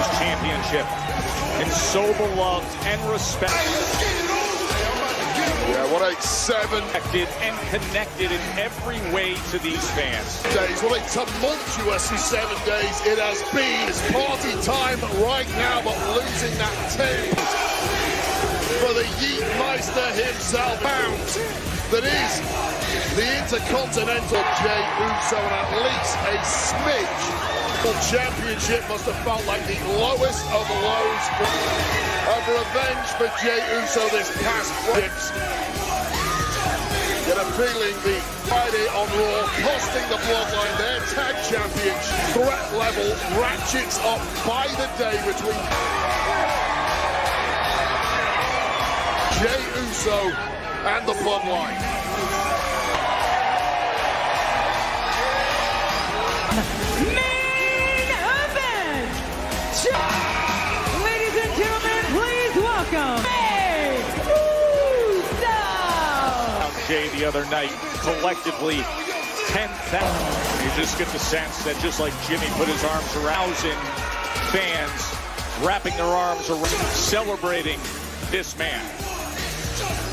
this championship. And so beloved and respected. Yeah, what a 7 And connected in every way to these fans. days. What a tumultuous 7 days it has been. It's party time right now, but losing that 10 for the Yeet Meister himself. Pounds that is the Intercontinental Jey Uso, and at least a smidge. The championship must have felt like the lowest of lows of revenge for Jey Uso this past week. Get a feeling the Friday on Raw costing the Bloodline their tag championship. Threat level ratchets up by the day between Jey Uso and the Bloodline. Main event! Ladies and gentlemen, please welcome Jey Uso! Jay the other night, collectively 10,000. You just get the sense that just like Jimmy put his arms around fans, wrapping their arms around, celebrating this man.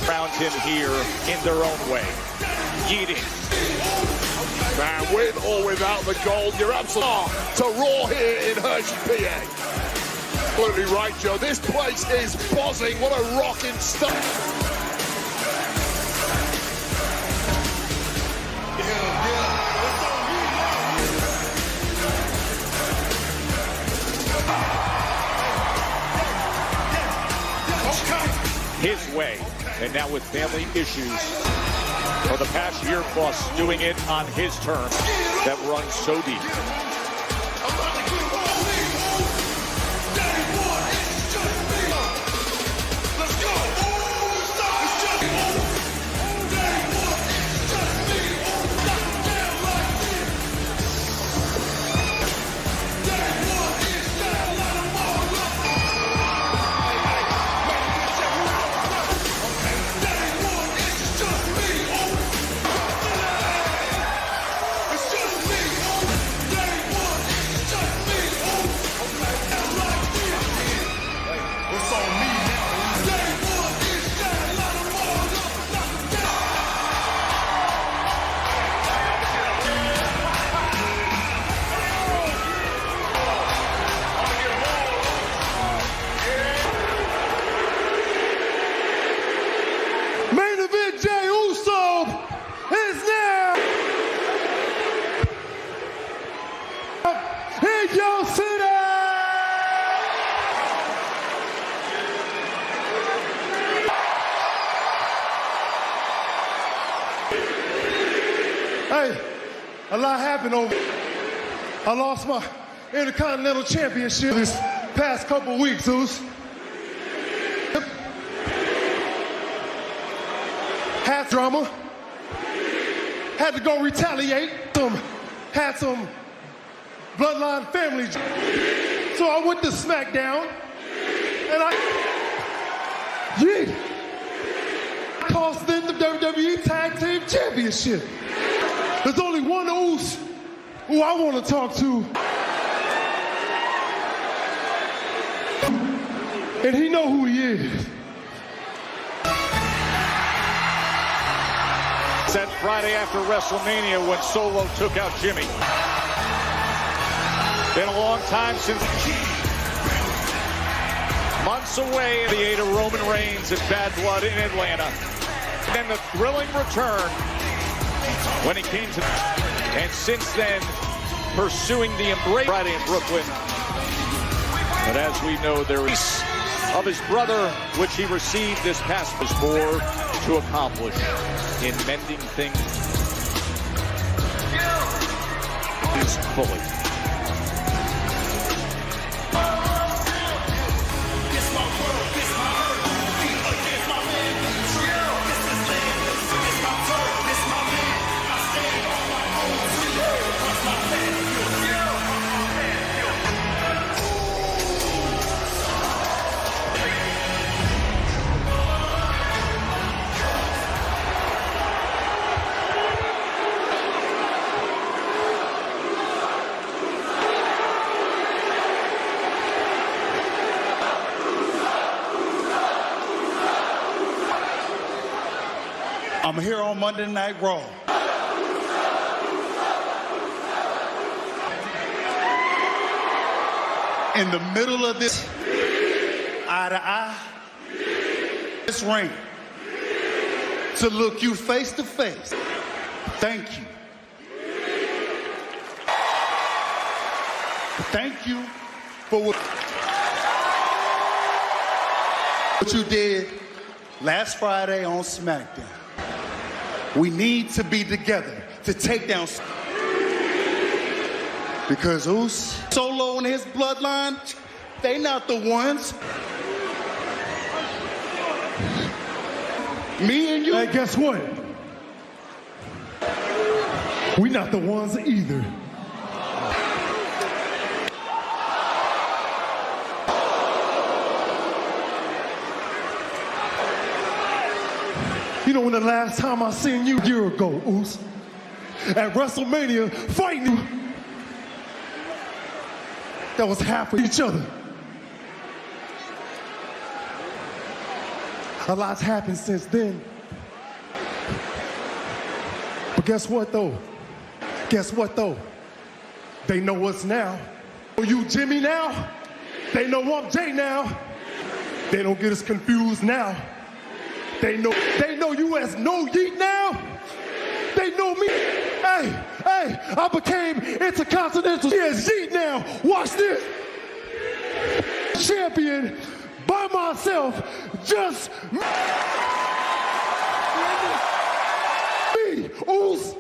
Around him here in their own way. Yeeting. Man, with or without the gold, you're absolutely to Raw here in Hershey, PA. Absolutely right, Joe. This place is buzzing. What a rocking stuff. His way, and now with family issues for the past year plus, doing it on his terms that runs so deep. Main event, Jey Uso is now in your city. Hey, a lot happened over. I lost my Intercontinental Championship this past couple weeks, Zeus. Had drama. Had to go retaliate. Had some Bloodline family. So I went to SmackDown and I tossed in the WWE Tag Team Championship. There's only one Uso who I want to talk to. And he know who he is. That Friday after WrestleMania when Solo took out Jimmy. Been a long time since months away the aid of Roman Reigns and Bad Blood in Atlanta. And then the thrilling return when he came to, and since then pursuing the embrace Friday in Brooklyn. But as we know, there is of his brother, which he received this past, was more to accomplish in mending things is fully. I'm here on Monday Night Raw. In the middle of this eye-to-eye, this ring, to look you face to face. Thank you. Thank you for what you did last Friday on SmackDown. We need to be together to take down, because who's Solo and his bloodline, they not the ones. Me and you. Hey, guess what? We not the ones either. You know when the last time I seen you a year ago, Oos, at WrestleMania fighting you, that was half of each other. A lot's happened since then. But guess what though? Guess what though? They know us now. Oh, you Jimmy now? They know I'm Jay now. They don't get us confused now. They know you as No Yeet now. They know me. Hey, I became Intercontinental as Yeet now. Watch this. Champion by myself, just me. Oos.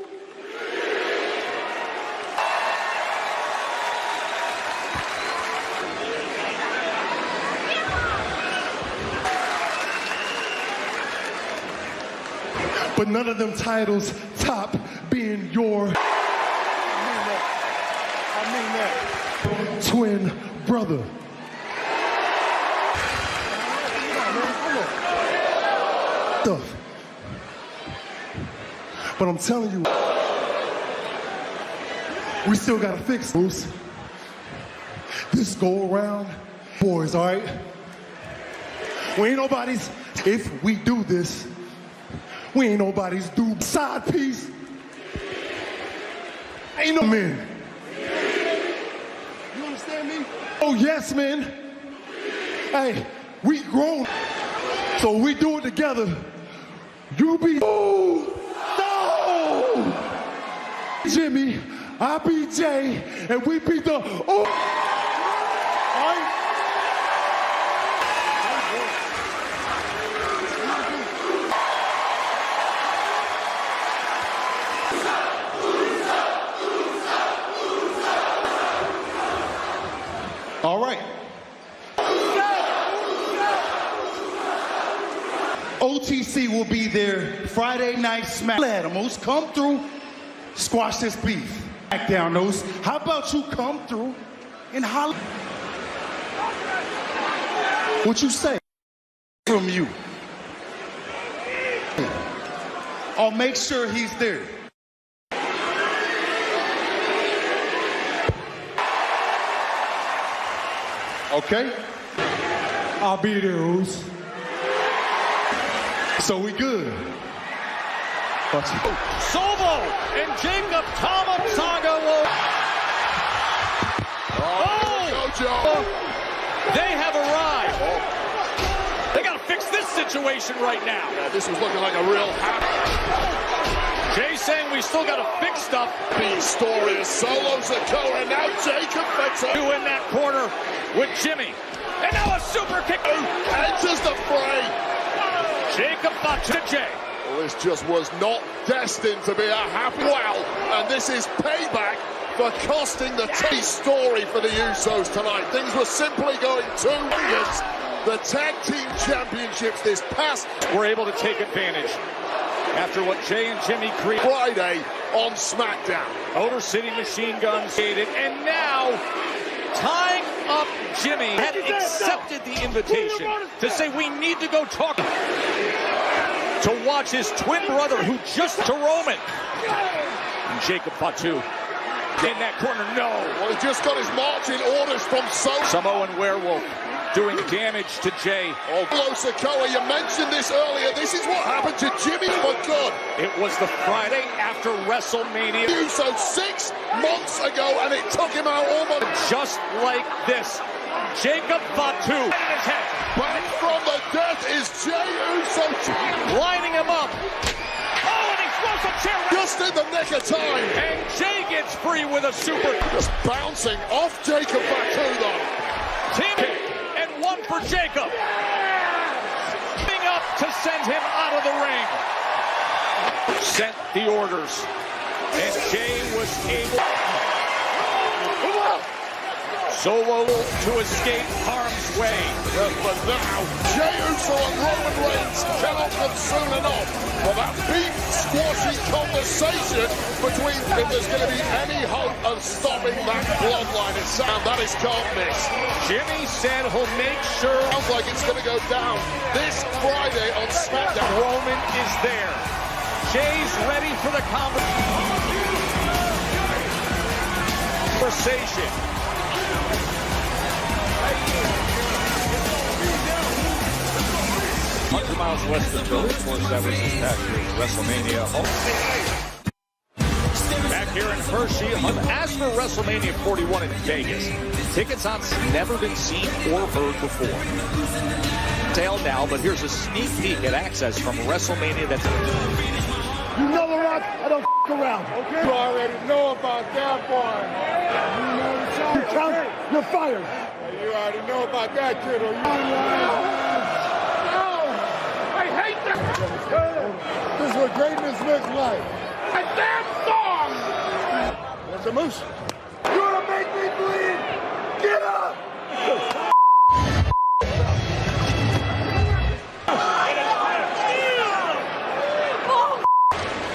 But none of them titles top being your I mean that twin brother. Stuff. But I'm telling you, we still gotta fix those. This go around, boys, all right? We ain't nobody's, if we do this, we ain't nobody's dude side piece. Ain't no men. You understand me? Oh, yes, man. Hey, we grown. So we do it together. You be, oh, no! Jimmy, I be Jay, and we be the, oh! All right? All right. OTC will be there Friday night smack. Animals, come through, squash this beef. Back down those. How about you come through and holler? What you say from you? I'll make sure he's there. Okay? I'll be there, Oos. So we good. Solo and Jacob Tomasaga will... They have arrived. They got to fix this situation right now. Yeah, this was looking like a real Jay saying we still got to fix stuff. happy story as Solo's a and now Jacob Fatu In that corner with Jimmy. And now a super kick. enters the fray. Jacob Fatu to Jay. Well, this just was not destined to be a happy and this is payback for costing the story for the Usos tonight. Things were simply going too against the tag team championships this past. We're able to take advantage after what Jay and Jimmy created Friday on SmackDown. Motor City Machine Guns and now tying up Jimmy had accepted the invitation to say we need to go talk to watch his twin brother who just to Roman. And Jacob Fatu In that corner, no. Well, he just got his marching orders from Samoan Werewolf doing damage to Jay. Oh, Sikoa, you mentioned this earlier. This is what happened to Jimmy. My God. It was the Friday after WrestleMania. So 6 months ago, and it took him out almost. Just like this, Jacob Fatu in his head. Back from the dead is Jey Uso. Lining him up. Oh, and he throws a chair. Just in the nick of time. And Jay gets free with a super. Just bouncing off Jacob Fatu, though. Team kick, and one for Jacob. Coming up to send him out of the ring. Sent the orders. And Jay was able solo to escape harm's way. But now, Jey Uso and Roman Reigns cannot come soon enough for that big squashy conversation between if there's going to be any hope of stopping that bloodline. It's sound that is can't miss. Jimmy said he'll make sure. Sounds like it's going to go down this Friday on SmackDown. Roman is there. Jay's ready for the conversation. 100 miles west of Philly. Of course, that was this past year's WrestleMania. Back here in Hershey, as for WrestleMania 41 in Vegas, tickets on never been seen or heard before. Sale now, but here's a sneak peek at access from WrestleMania. That's You know The Rock, I don't around, okay? You already know about that, boy. You count, you're fired. You already know about that, kiddo. I hate that. This is what greatness looks like. A damn song! There's a moose. You wanna make me bleed? Get up!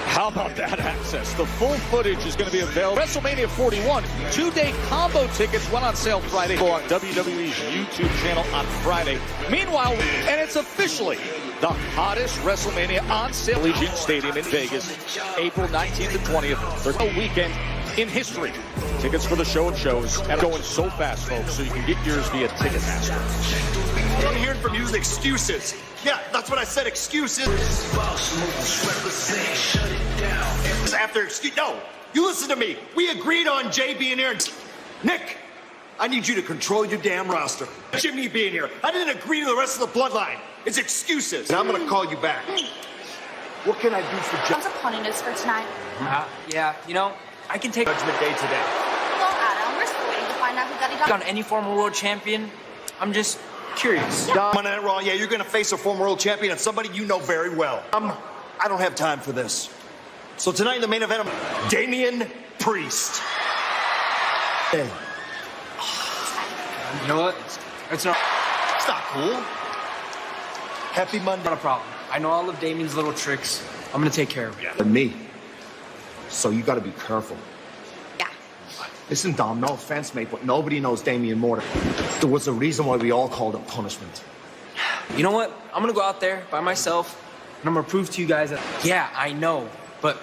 How about that access? The full footage is going to be available. WrestleMania 41 two-day combo tickets went on sale Friday on WWE's YouTube channel on Friday. Meanwhile, and it's officially the hottest WrestleMania on sale. Allegiant Stadium in Vegas, April 19th and 20th. There's no weekend in history. Tickets for the show of shows and going so fast, folks, so you can get yours via Ticketmaster. What I'm hearing from you is excuses. Yeah, that's what I said, excuses. After excuse, no, you listen to me. We agreed on Jay being here. Nick, I need you to control your damn roster. Jimmy being here. I didn't agree to the rest of the bloodline. It's excuses. And I'm gonna call you back. What can I do for Jay? How's a pony news for tonight? Yeah, you know, I can take Judgment Day today. Well, Adam, we're still waiting to find out who got it on any former world champion. I'm just curious. Monday Night Raw, yeah, you're gonna face a former world champion and somebody you know very well. I don't have time for this. So tonight in the main event, Damian Priest. Hey. You know what? It's not Cool. Happy Monday. a problem. I know all of Damian's little tricks. I'm gonna take care of it. And me. So you gotta be careful. Yeah. Listen, Dom, no offense, mate, but nobody knows Damian more. There was a reason why we all called it punishment. You know what? I'm gonna go out there by myself, and I'm gonna prove to you guys that, yeah, I know, but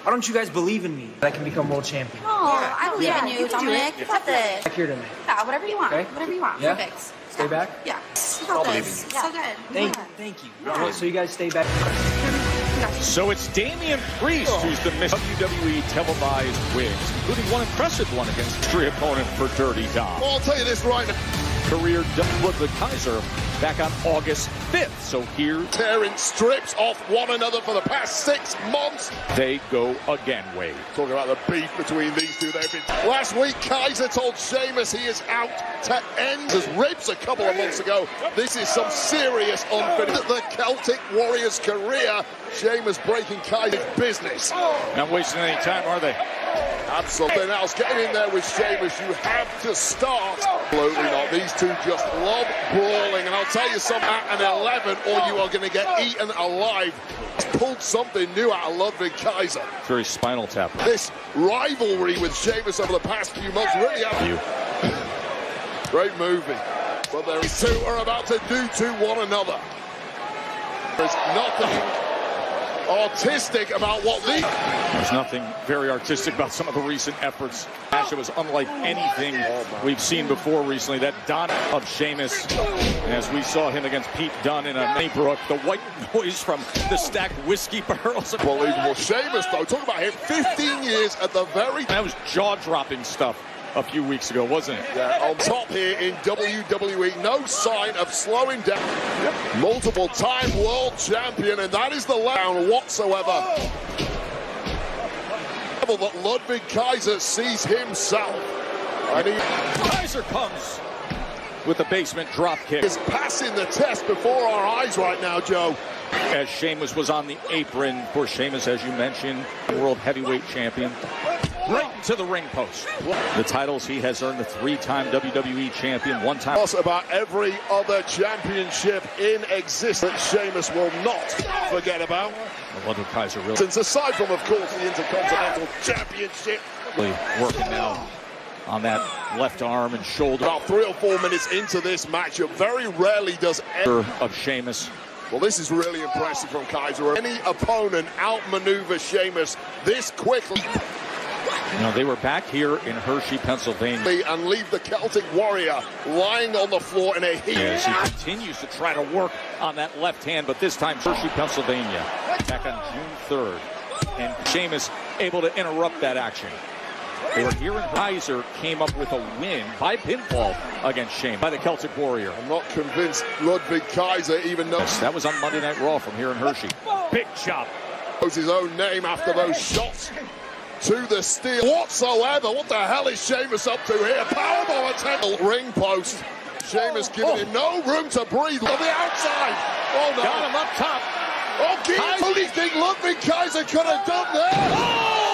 why don't you guys believe in me that I can become world champion? Oh, I believe in you, Dominic. You got this. Back here tonight. Yeah, whatever you want. Okay. Whatever you want. Yeah? Perfect. Stay back? Yeah. You got this. So good. Thank you. So you guys stay back. So it's Damian Priest who's the WWE televised wins, including one impressive one against history opponent for Dirty Dom. Well, I'll tell you this right now. Career double with the Kaiser back on August 5th. So here Tearing strips off one another for the past 6 months. they go again, Wade. Talking about the beef between these two. Last week, Kaiser told Sheamus he is out to end his ribs a couple of months ago. This is some serious unfinished. The Celtic Warrior's career. Sheamus breaking Kaiser's business. Not wasting any time, are they? Absolutely else. Getting in there with Sheamus, you have to start. Absolutely not. These two just love brawling. And I'll tell you something, at an 11, or you are going to get eaten alive. He's pulled something new out of Ludwig Kaiser. Very spinal tap. This rivalry with Sheamus over the past few months really great movie. But these two are about to do to one another. There's nothing. artistic about what these... There's nothing very artistic about some of the recent efforts. It was unlike anything we've seen before recently. That Don of Sheamus, as we saw him against Pete Dunne in a Maybrook, the white noise from the stacked whiskey barrels. Unbelievable. Sheamus, though, talk about him, 15 years at the very... That was jaw-dropping stuff a few weeks ago, wasn't it? Yeah, on top here in WWE, no sign of slowing down. Multiple-time world champion, and that is the round whatsoever. That Ludwig Kaiser sees himself. And Kaiser comes with the basement drop kick. Is passing the test before our eyes right now, Joe. As Sheamus was on the apron for Sheamus, as you mentioned, world heavyweight champion. Right into the ring post. The titles he has earned, the 3-time WWE champion, 1-time. Plus about every other championship in existence, Sheamus will not forget about. Ludwig Kaiser really. Since aside from, of course, the Intercontinental Championship. Really working now on that left arm and shoulder. About 3 or 4 minutes into this match, it very rarely does of Sheamus. Well, this is really impressive from Kaiser. Any opponent outmaneuver Sheamus this quickly. You know, they were back here in Hershey, Pennsylvania. And leave the Celtic Warrior lying on the floor in a heap. As he continues to try to work on that left hand, but this time Hershey, Pennsylvania, back on June 3rd. And Sheamus able to interrupt that action. They were here, and Kaiser came up with a win by pinfall against Sheamus by the Celtic Warrior. I'm not convinced Ludwig Kaiser even knows. Yes, that was on Monday Night Raw from here in Hershey. Big chop. Knows his own name after those shots to the steel whatsoever. What the hell is Sheamus up to here? Powerbomb attempt. Ring post. Sheamus giving him no room to breathe on the outside. Oh no. Got him up top. Oh, only thing Ludwig Kaiser could have done there. Oh!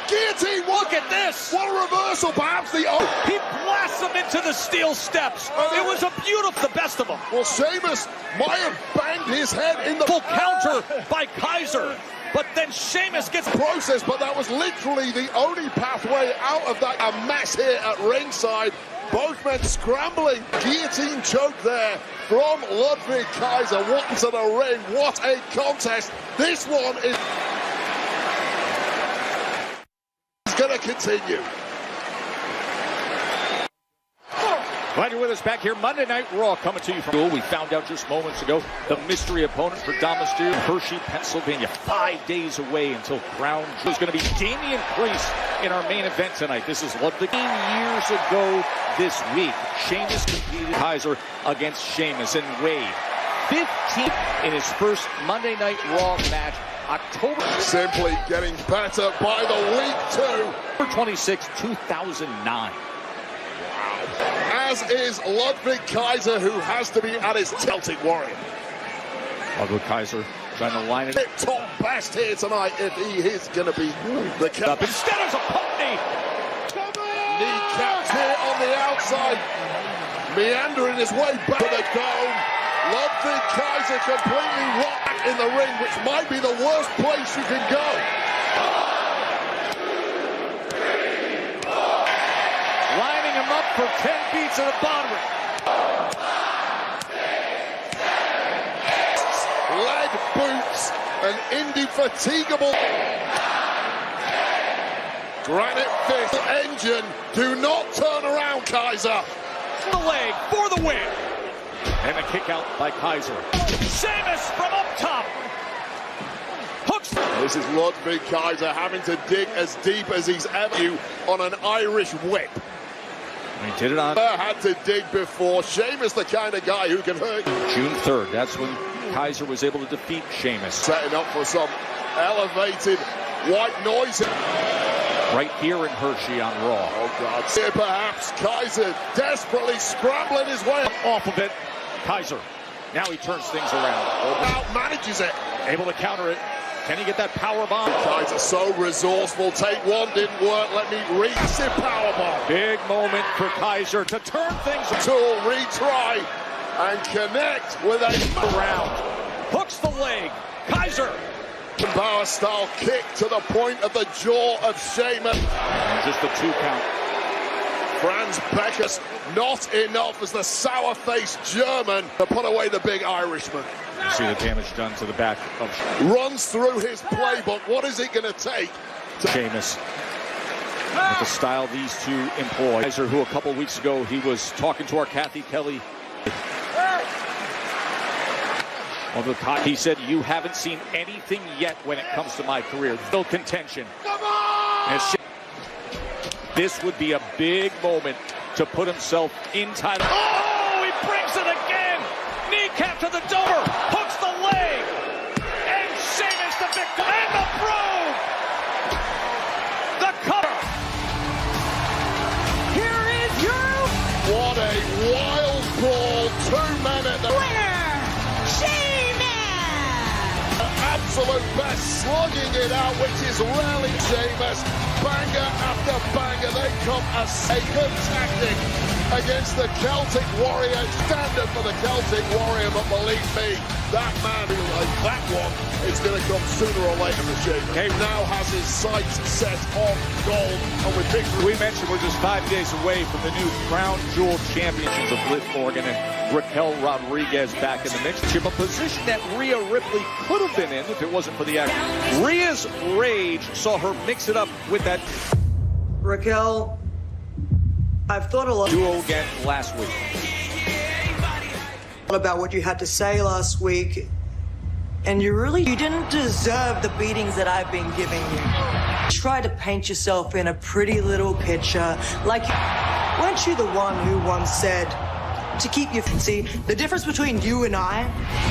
Guillotine. Look at this. What a reversal. Perhaps the... He blasts him into the steel steps. It was a beautiful, the best of them. Well, Sheamus might have banged his head in the... Full counter by Kaiser. But then Sheamus gets process, but that was literally the only pathway out of that. A mess here at ringside. Both men scrambling. Guillotine choke there from Ludwig Kaiser. What to the ring. What a contest. This one is going to continue. Glad you're with us back here. Monday Night Raw coming to you from... We found out just moments ago the mystery opponent for Dom Mysterio, Hershey, Pennsylvania. 5 days away until Crown Jewel is going to be Damian Priest in our main event tonight. This is Ludwig. 15 years ago this week, Sheamus competed Kaiser against Sheamus and Wade. 15 in his first Monday Night Raw match. October. Simply getting better by the week, too. 26, 2009. As is Ludwig Kaiser, who has to be at his Celtic Warrior. Ludwig Kaiser trying to line it. Top best here tonight if he is going to be the up. Instead of a pony. Kneecaps here on the outside. Meandering his way back to the dome. Ludwig Kaiser completely rocked in the ring, which might be the worst place you can go. Lining him up for 10 beats at the bottom. Lead boots, an indefatigable granite fist engine. Do not turn around, Kaiser. The leg for the win. And a kick out by Kaiser. Sheamus from up top. Hooks. This is Ludwig Kaiser having to dig as deep as he's ever on an Irish whip. He did it on. Had to dig before. Sheamus, the kind of guy who can hurt. June 3rd, that's when Kaiser was able to defeat Sheamus. Setting up for some elevated white noise. Right here in Hershey on Raw. Oh, God. Here, perhaps Kaiser desperately scrambling his way off of it. Kaiser. Now he turns things around. Out manages it. Able to counter it. Can he get that power bomb? Kaiser so resourceful. Take one, didn't work. Let me massive power bomb. Big moment for Kaiser to turn things Tool retry and connect with a round. Hooks the leg. Kaiser. Power style kick to the point of the jaw of Sheamus. And just a 2 count Franz Becker's not enough as the sour-faced German to put away the big Irishman. You see the damage done to the back of Runs through his playbook. What is it going to take? Sheamus. With the style these two employ. Who a couple weeks ago he was talking to our Kathy Kelly. He said, "You haven't seen anything yet when it comes to my career. Still contention." Come on! This would be a big moment to put himself in title. Oh, he brings it again! Kneecap to the door, hooks the leg, and Sheamus the victor, and the brogue! The cover! Here is your What a wild brawl. 2 men at the winner, Sheamus! absolute best, slugging it out, which is rarely Sheamus. Banger after banger, they come as a good tactic against the Celtic Warrior. Standard for the Celtic Warrior, but believe me, that man who like that one is going to come sooner or later for Sheamus. He now has his sights set on gold, and with victory. We mentioned we're just 5 days away from the new Crown Jewel Championships of Liv Morgan and Raquel Rodriguez back in the mix. A position that Rhea Ripley could have been in if it wasn't for the action. Rhea's rage saw her mix it up with that Raquel, I've thought a lot duo again last week. about what you had to say last week, and you didn't deserve the beatings that I've been giving you. Try to paint yourself in a pretty little picture, like, weren't you the one who once said to keep your... See, the difference between you and I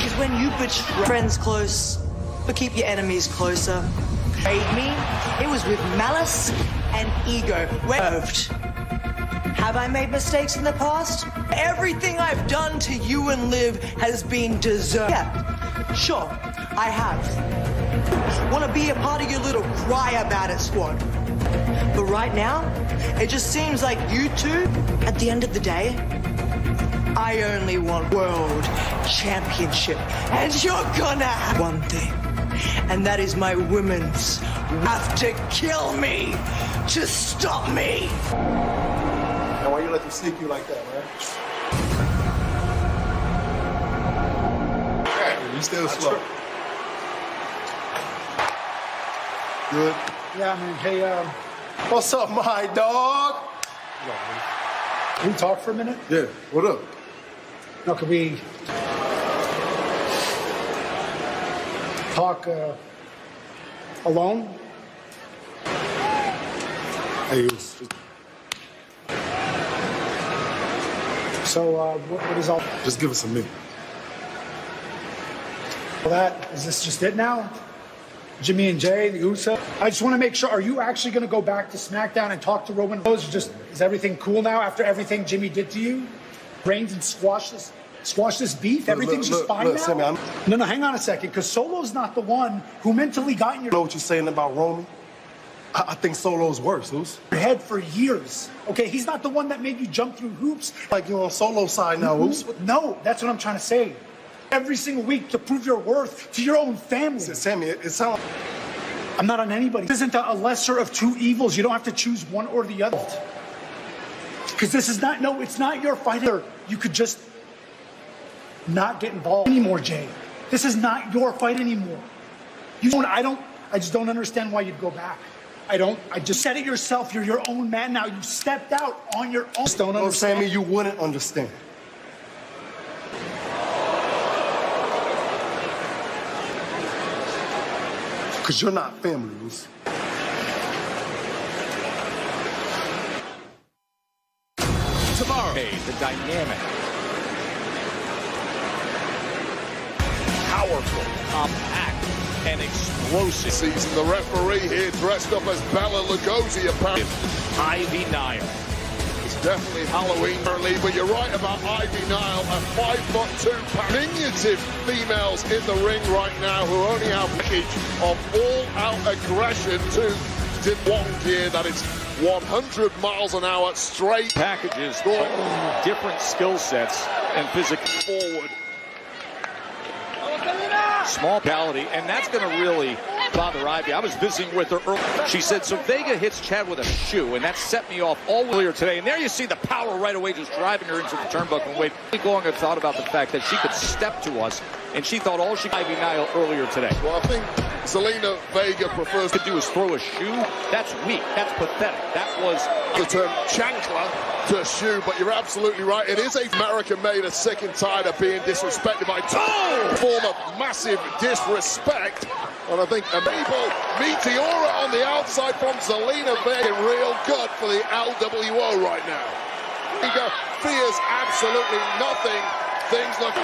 is when you betray friends close, but keep your enemies closer. Made me, it was with malice and ego. Have I made mistakes in the past? Everything I've done to you and Liv has been deserved. Yeah, sure, I have. Want to be a part of your little cry about it squad. But right now, it just seems like you two, at the end of the day, I only want world championship. And you're gonna have one thing. And that is my women's have to kill me to stop me. Now, why you let them sneak you like that, man? Hey, you still slow. Good. Yeah, man. Hey, What's up, my dog? can we talk for a minute? Yeah, what up? No, can we talk alone? Hey, it was just... So, what is all Just give us a minute. that? Is this just it now? Jimmy and Jay, the Uso? I just want to make sure, are you actually going to go back to SmackDown and talk to Roman Reigns? Is everything cool now after everything Jimmy did to you? Reigns and squash this beef? Everything's just fine now? Sammy, No, hang on a second, because Solo's not the one who mentally got in your know what you're saying about Roman? I think Solo's worse, Luce. head for years. Okay, he's not the one that made you jump through hoops. Like you're on Solo's side now, Luce. No, that's what I'm trying to say. Every single week to prove your worth to your own family. Sammy, it sounds... I'm not on anybody. This isn't a lesser of two evils. You don't have to choose one or the other. Because this is not, no, it's not your fight. You could just not get involved anymore, Jay. This is not your fight anymore. I just don't understand why you'd go back. I just said it yourself. You're your own man now. You stepped out on your own. Just don't understand. Sammy, you wouldn't understand. Because you're not family, Luce. Tomorrow, the dynamic, Powerful. compact, and explosive Season the referee here dressed up as Bella Lugosi apparently. Ivy Nile. It's definitely Halloween early, but you're right about Ivy Nile, a 5'2" diminutive females in the ring right now who only have a package of all-out aggression to one gear that is 100 miles an hour straight. Packages, different skill sets, and physical forward. Small quality, and that's going to really Father Ivy. I was visiting with her earlier. She said, so Vega hits Chad with a shoe, and that set me off all earlier today. And there you see the power right away just driving her into the turnbuckle. And Wade Long had thought about the fact that she could step to us, and she thought all she could Ivy Nile earlier today. Well, I think Zelina Vega prefers to do is throw a shoe. That's weak. That's pathetic. That was the term chancla to shoe, but you're absolutely right. It is a American made a sick and tired of being disrespected by form of massive disrespect. And I think people Meteora on the outside from Zelina Vega, real good for the LWO right now. Vega fears absolutely nothing. Things look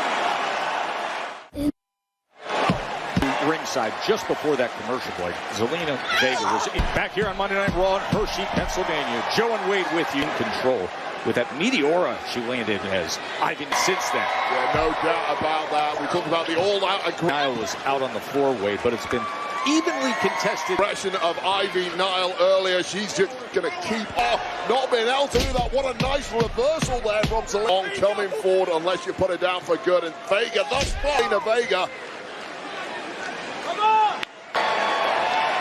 ringside just before that commercial break. Zelina Vega was back here on Monday Night Raw in Hershey, Pennsylvania. Joe and Wade with you in control with that Meteora she landed as Ivan since then. Yeah, no doubt about that. We talked about the all-out Nile was out on the floor, Wade, but it's been evenly contested. Impression of Ivy Nile earlier. She's just going to keep off, not being able to do that. What a nice reversal there from Zelina. Coming forward unless you put it down for good. And Vega, thus far, Vega.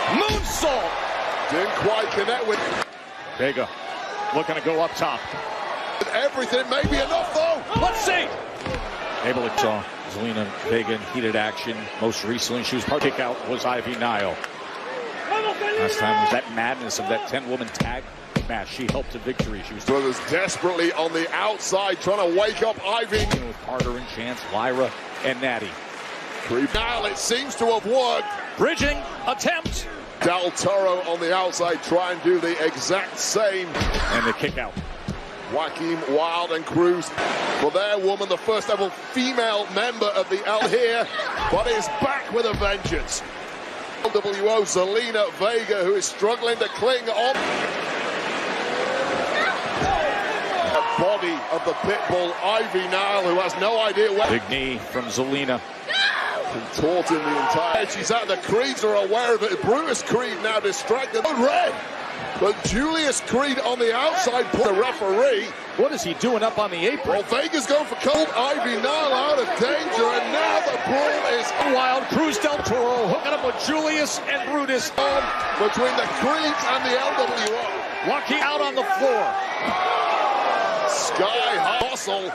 Moonsault! Didn't quite connect with Vega looking to go up top. Everything may be enough though. Let's see. Able to saw Zelina Vega in heated action. Most recently, she was kick out was Ivy Nile. Last time was that madness of that 10-woman tag match. She helped to victory. She was brothers desperately on the outside trying to wake up Ivy with Carter and Chance, Lyra and Natty. Nile, it seems to have worked. Bridging attempt. Del Toro on the outside try and do the exact same. And the kick out. Joaquin Wilde and Cruz for their woman, the first ever female member of the L here, but is back with a vengeance. LWO Zelina Vega, who is struggling to cling on. The body of the pitbull Ivy Nile, who has no idea where. Big knee from Zelina. Contorting the entire. She's out. The Creeds are aware of it. Brutus Creed now distracted. Red. But Julius Creed on the outside put the referee. What is he doing up on the apron? Well, Vega's going for cold. Ivy Nile out of danger, and now the brawl is wild. Cruz Del Toro hooking up with Julius and Brutus. Between the Creeds and the LWO. Walking out on the floor. Sky high hustle.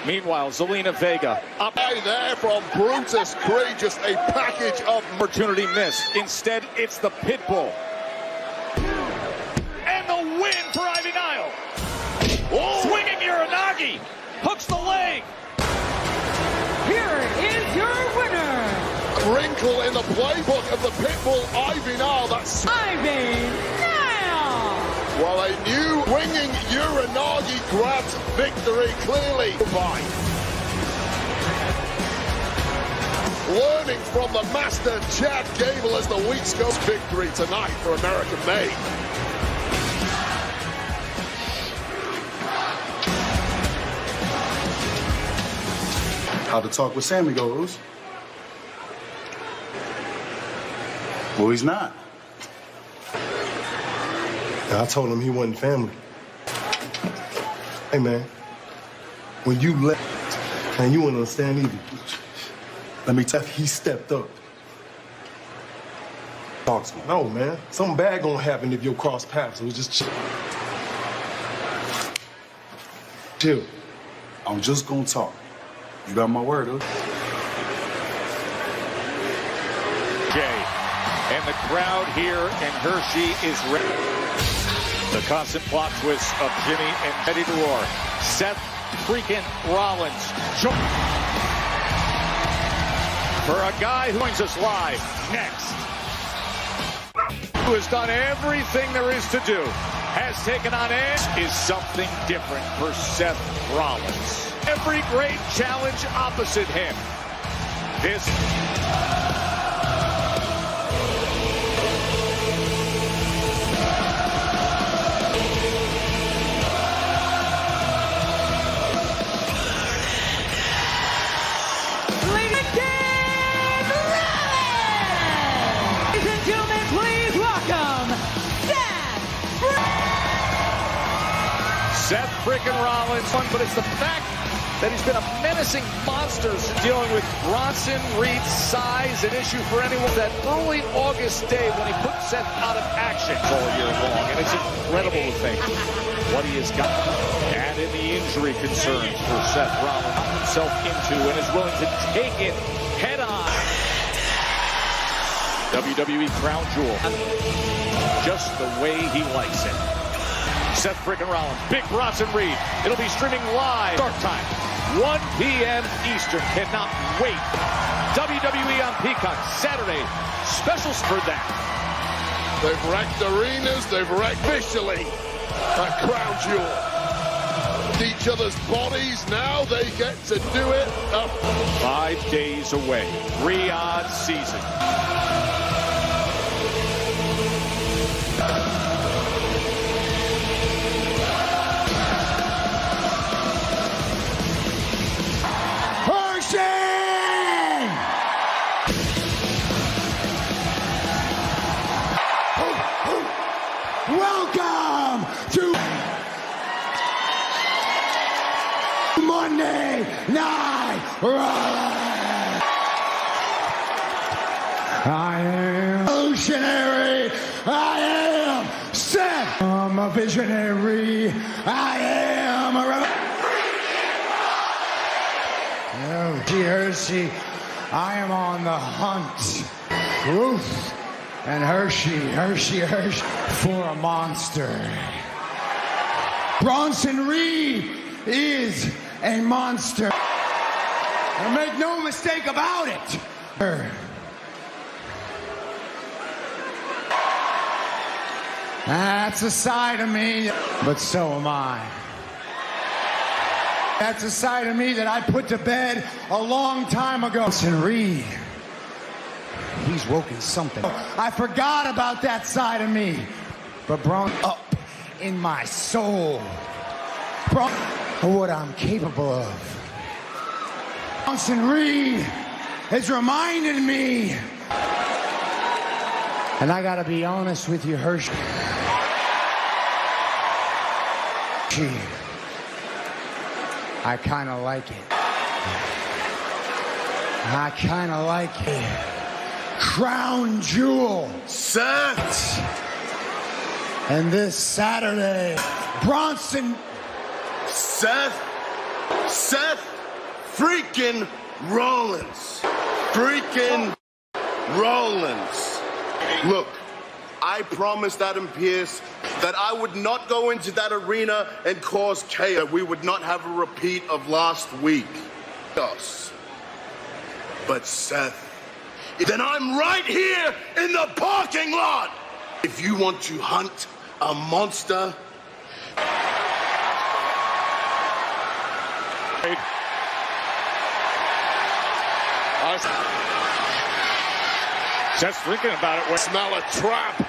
Meanwhile, Zelina Vega up there from Brutus Creed, just a package of opportunity missed. Instead, it's the Pitbull. And the win for Ivy Nile. Oh. Swinging Uranagi. Hooks the leg. Here is your winner. Wrinkle in the playbook of the Pitbull, Ivy Nile. That's Ivy Nile. Well, a new winging Uranagi grabs victory clearly. Goodbye. Learning from the master Chad Gable as the weeks go. Victory tonight for American Made. How the talk with Sammy goes. Well, he's not. And I told him he wasn't family. Hey, man, when you left, and you wouldn't understand either. Let me tell you, he stepped up. Talk to me. No, man, something bad gonna happen if you cross paths. It was just chill. Chill. I'm just gonna talk. You got my word, huh? Jay, and the crowd here in Hershey is ready. The constant plot twist of Jimmy and Eddie DeRoar. Seth freaking Rollins. For a guy who joins us live next, who has done everything there is to do, has taken on edge, is something different for Seth Rollins. Every great challenge opposite him. This... Seth frickin' Rollins, but it's the fact that he's been a menacing monster dealing with Bronson Reed's size, an issue for anyone. That early August day when he put Seth out of action all year long, and it's incredible to think what he has got. And in the injury concerns for Seth Rollins himself into and is willing to take it head on. WWE Crown Jewel, just the way he likes it. Seth freaking Rollins, big Bronson Reed. It'll be streaming live. Start time, 1 p.m. Eastern. Cannot wait. WWE on Peacock, Saturday. Specials for that. They've wrecked arenas. They've wrecked officially at Crown Jewel. Each other's bodies. Now they get to do it. 5 days away. 3 odd season. Welcome to Monday Night Raw. I am visionary. I am Seth. I'm a visionary. I am a Hershey. I am on the hunt. Ruth and Hershey for a monster. Bronson Reed is a monster. And make no mistake about it. That's a side of me, but so am I. That's a side of me that I put to bed a long time ago. Bronson Reed, he's woken something. I forgot about that side of me, but up in my soul, what I'm capable of. Bronson Reed has reminded me, and I gotta be honest with you, Hershey. I kind of like it. I kind of like it. Crown Jewel. Seth. And this Saturday, Bronson. Seth freaking Rollins. Freaking Rollins. Look, I promised Adam Pearce that I would not go into that arena and cause chaos. We would not have a repeat of last week. Yes. But Seth, then I'm right here in the parking lot. If you want to hunt a monster, Seth's thinking about it. Smell a trap.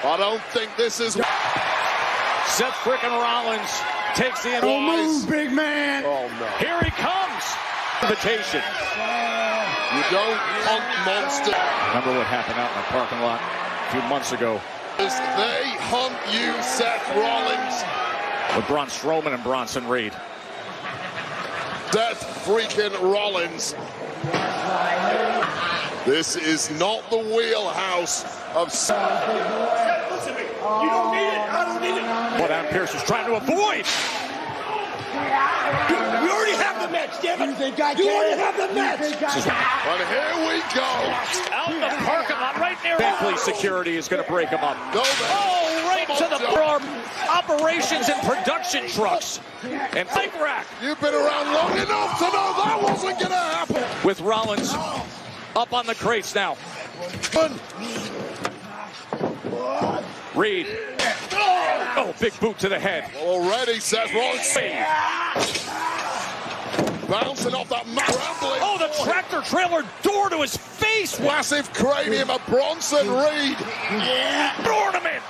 I don't think this is. Seth freaking Rollins takes the Don't move, big man. Oh no! Here he comes. Invitation. You don't hunt monster. Remember what happened out in the parking lot a few months ago? As they hunt you, Seth Rollins. With Braun Strowman and Bronson Reed. Seth freaking Rollins. This is not the wheelhouse of Seth. Listen to me. You don't need it. I don't need it. What Adam Pearce is trying to avoid. We already have the match, damn it. You already have the match. But here we go. Out in the parking lot, right near. Police security is going to break him up. Go Oh, right to the operations and production trucks. And fake rack. You've been around long enough to know that wasn't going to happen. With Rollins up on the crates now. Reed. Oh, big boot to the head. Already, Seth Rollins. Bouncing off that rambling. Oh, the tractor trailer door to his face. Massive cranium of Bronson Reed. Ornament.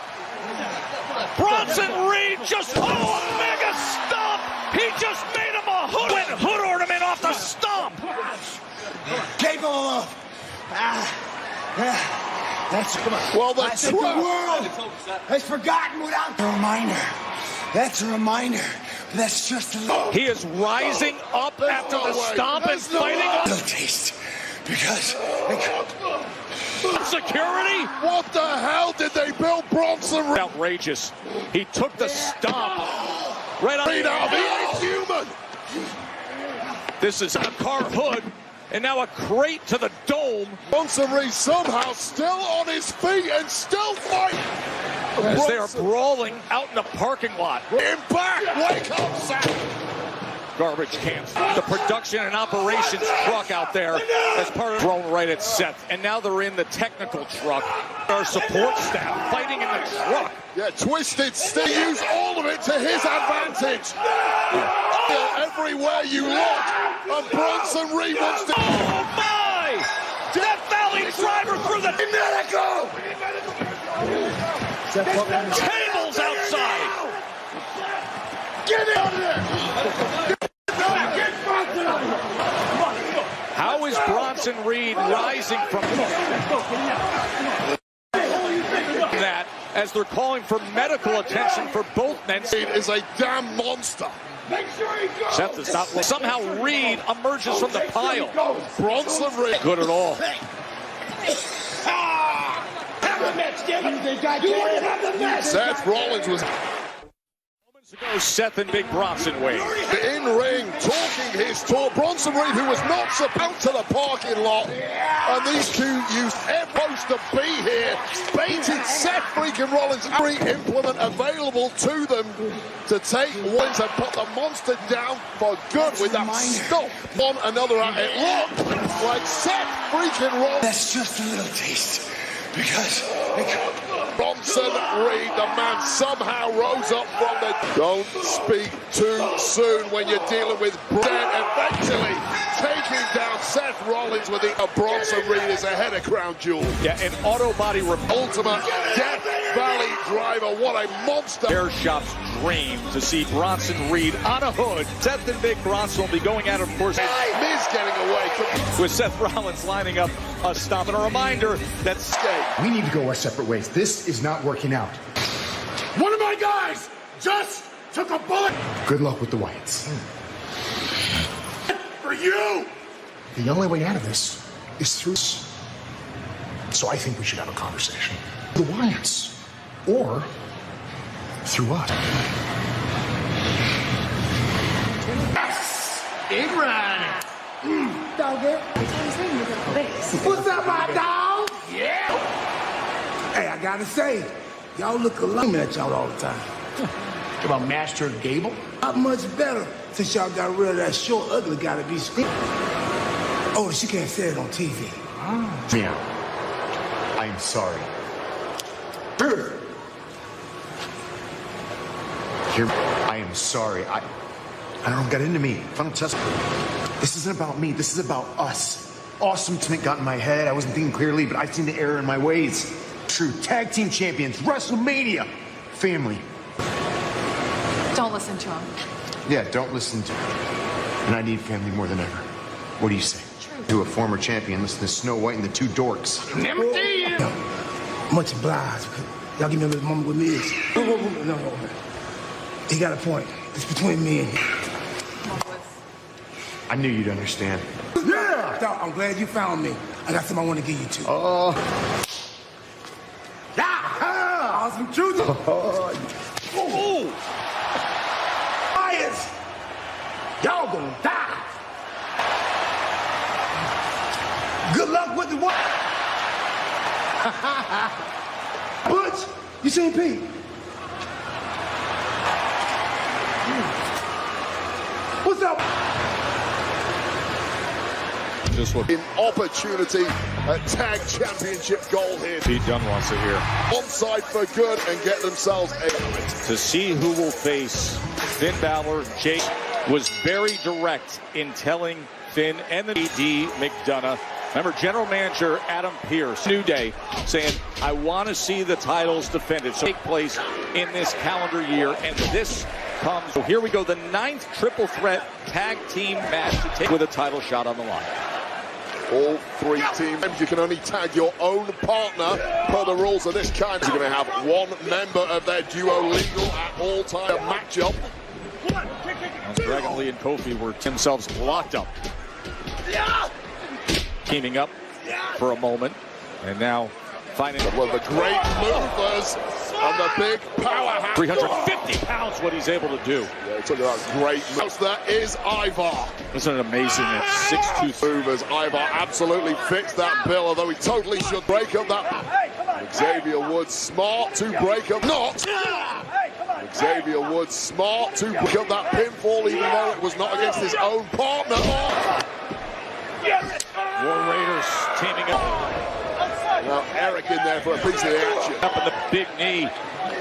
Bronson Reed just, a mega stomp. He just made him a hood ornament off the stomp. Capable of. Well, I think the world has forgotten without a reminder. That's a reminder That's just a little. He is rising up after the stomp and fighting up. Little taste. Because. Security? What the hell did they build Bronson Reed? Outrageous. He took the stomp right on. He ain't human. This is a car hood, and now a crate to the dome. Bronson Reed somehow still on his feet and still fighting. As they are brawling out in the parking lot. Impact! Wake up, Seth! Garbage cans. The production and operations truck out there as part of thrown right at Seth. And now they're in the technical truck. Our support staff fighting in the truck. Yeah, Twisted still use all of it to his advantage. Everywhere you look, and Bronson Reed wants to. Oh my! Death Valley driver through the medical! Tables outside! Get out of there! How is Bronson Reed rising from that as they're calling for medical attention for both men? Reed is a damn monster. Seth is not. Somehow Reed emerges from the pile. Bronson Reed. Good at all. Seth Rollins was Ago, Seth and Big Bronson Wade. in ring talking his talk. Bronson Reed, who was not supposed to the parking lot, and these two used supposed to be here, baited Seth freaking Rollins. Every implement available to them to take wins and put the monster down for good with that stomp on another. It looked like Seth freaking Rollins. That's just a little taste. Because. Bronson Reed, the man, somehow rose up from the. Don't speak too soon when you're dealing with eventually taking down Seth Rollins with the Bronson Reed is a head of crown jewel. Yeah, an auto body Ultimate Death Valley driver. What a monster. Air Shop's dream to see Bronson Reed on a hood. Seth and Big Bronson will be going at it, of course. Miz getting away with Seth Rollins lining up a stomp. And a reminder that we need to go our separate ways. This is not working out. One of my guys just took a bullet. Good luck with the Wyatts. For you! The only way out of this is through. So I think we should have a conversation. The Wyatts. Or through us. Yes! Big Ronnie. Doggy. What's up, my dog? Yeah! Hey, I gotta say, y'all look alone at y'all all the time. Talk about Master Gable? Not much better since y'all got rid of that short, ugly guy to be screaming. Oh, she can't say it on TV. Yeah. I'm sorry. Here, I am sorry. I don't know, got into me. I don't trust. This isn't about me. This is about us. Awesome to got in my head. I wasn't thinking clearly, but I've seen the error in my ways. True tag team champions, WrestleMania, family. Don't listen to him. Yeah, don't listen to him. And I need family more than ever. What do you say? To a former champion, listen to Snow White and the Two Dorks. Never did. Much obliged. Y'all give me a little moment with me. No. He got a point. It's between me and you. I knew you'd understand. Yeah! I'm glad you found me. I got something I want to give you to. Oh. Awesome truth. Oh! Lions! Y'all gonna die. Good luck with the one. Butch, you seen Pete? What's up? Just what in opportunity at tag championship goal here. Pete Dunne wants to hear. Onside for good and get themselves a. To see who will face Finn Balor, Jake was very direct in telling Finn and the AD McDonough. Remember, General Manager Adam Pearce, New Day, saying, I want to see the titles defended. So take place in this calendar year, and this comes. So here we go, the 9th triple threat tag team match to take with a title shot on the line. All three teams, you can only tag your own partner per the rules of this kind. You're going to have one member of their duo legal at all time. A matchup Dragon Lee and Kofi were themselves locked up. Teaming up for a moment, and now finding one of the great movers and the big powerhouse. 350 pounds, what he's able to do. Yeah, talking about great moves. That is Ivar. Isn't it amazing at 6'2" movers? Ivar absolutely fits that bill, although he totally should break up that. Xavier Woods smart to break up. Not. Xavier Woods smart to break up that pinfall, even though it was not against his own partner. War Raiders teaming up. Now Eric in there for a piece of the action. Up and the big knee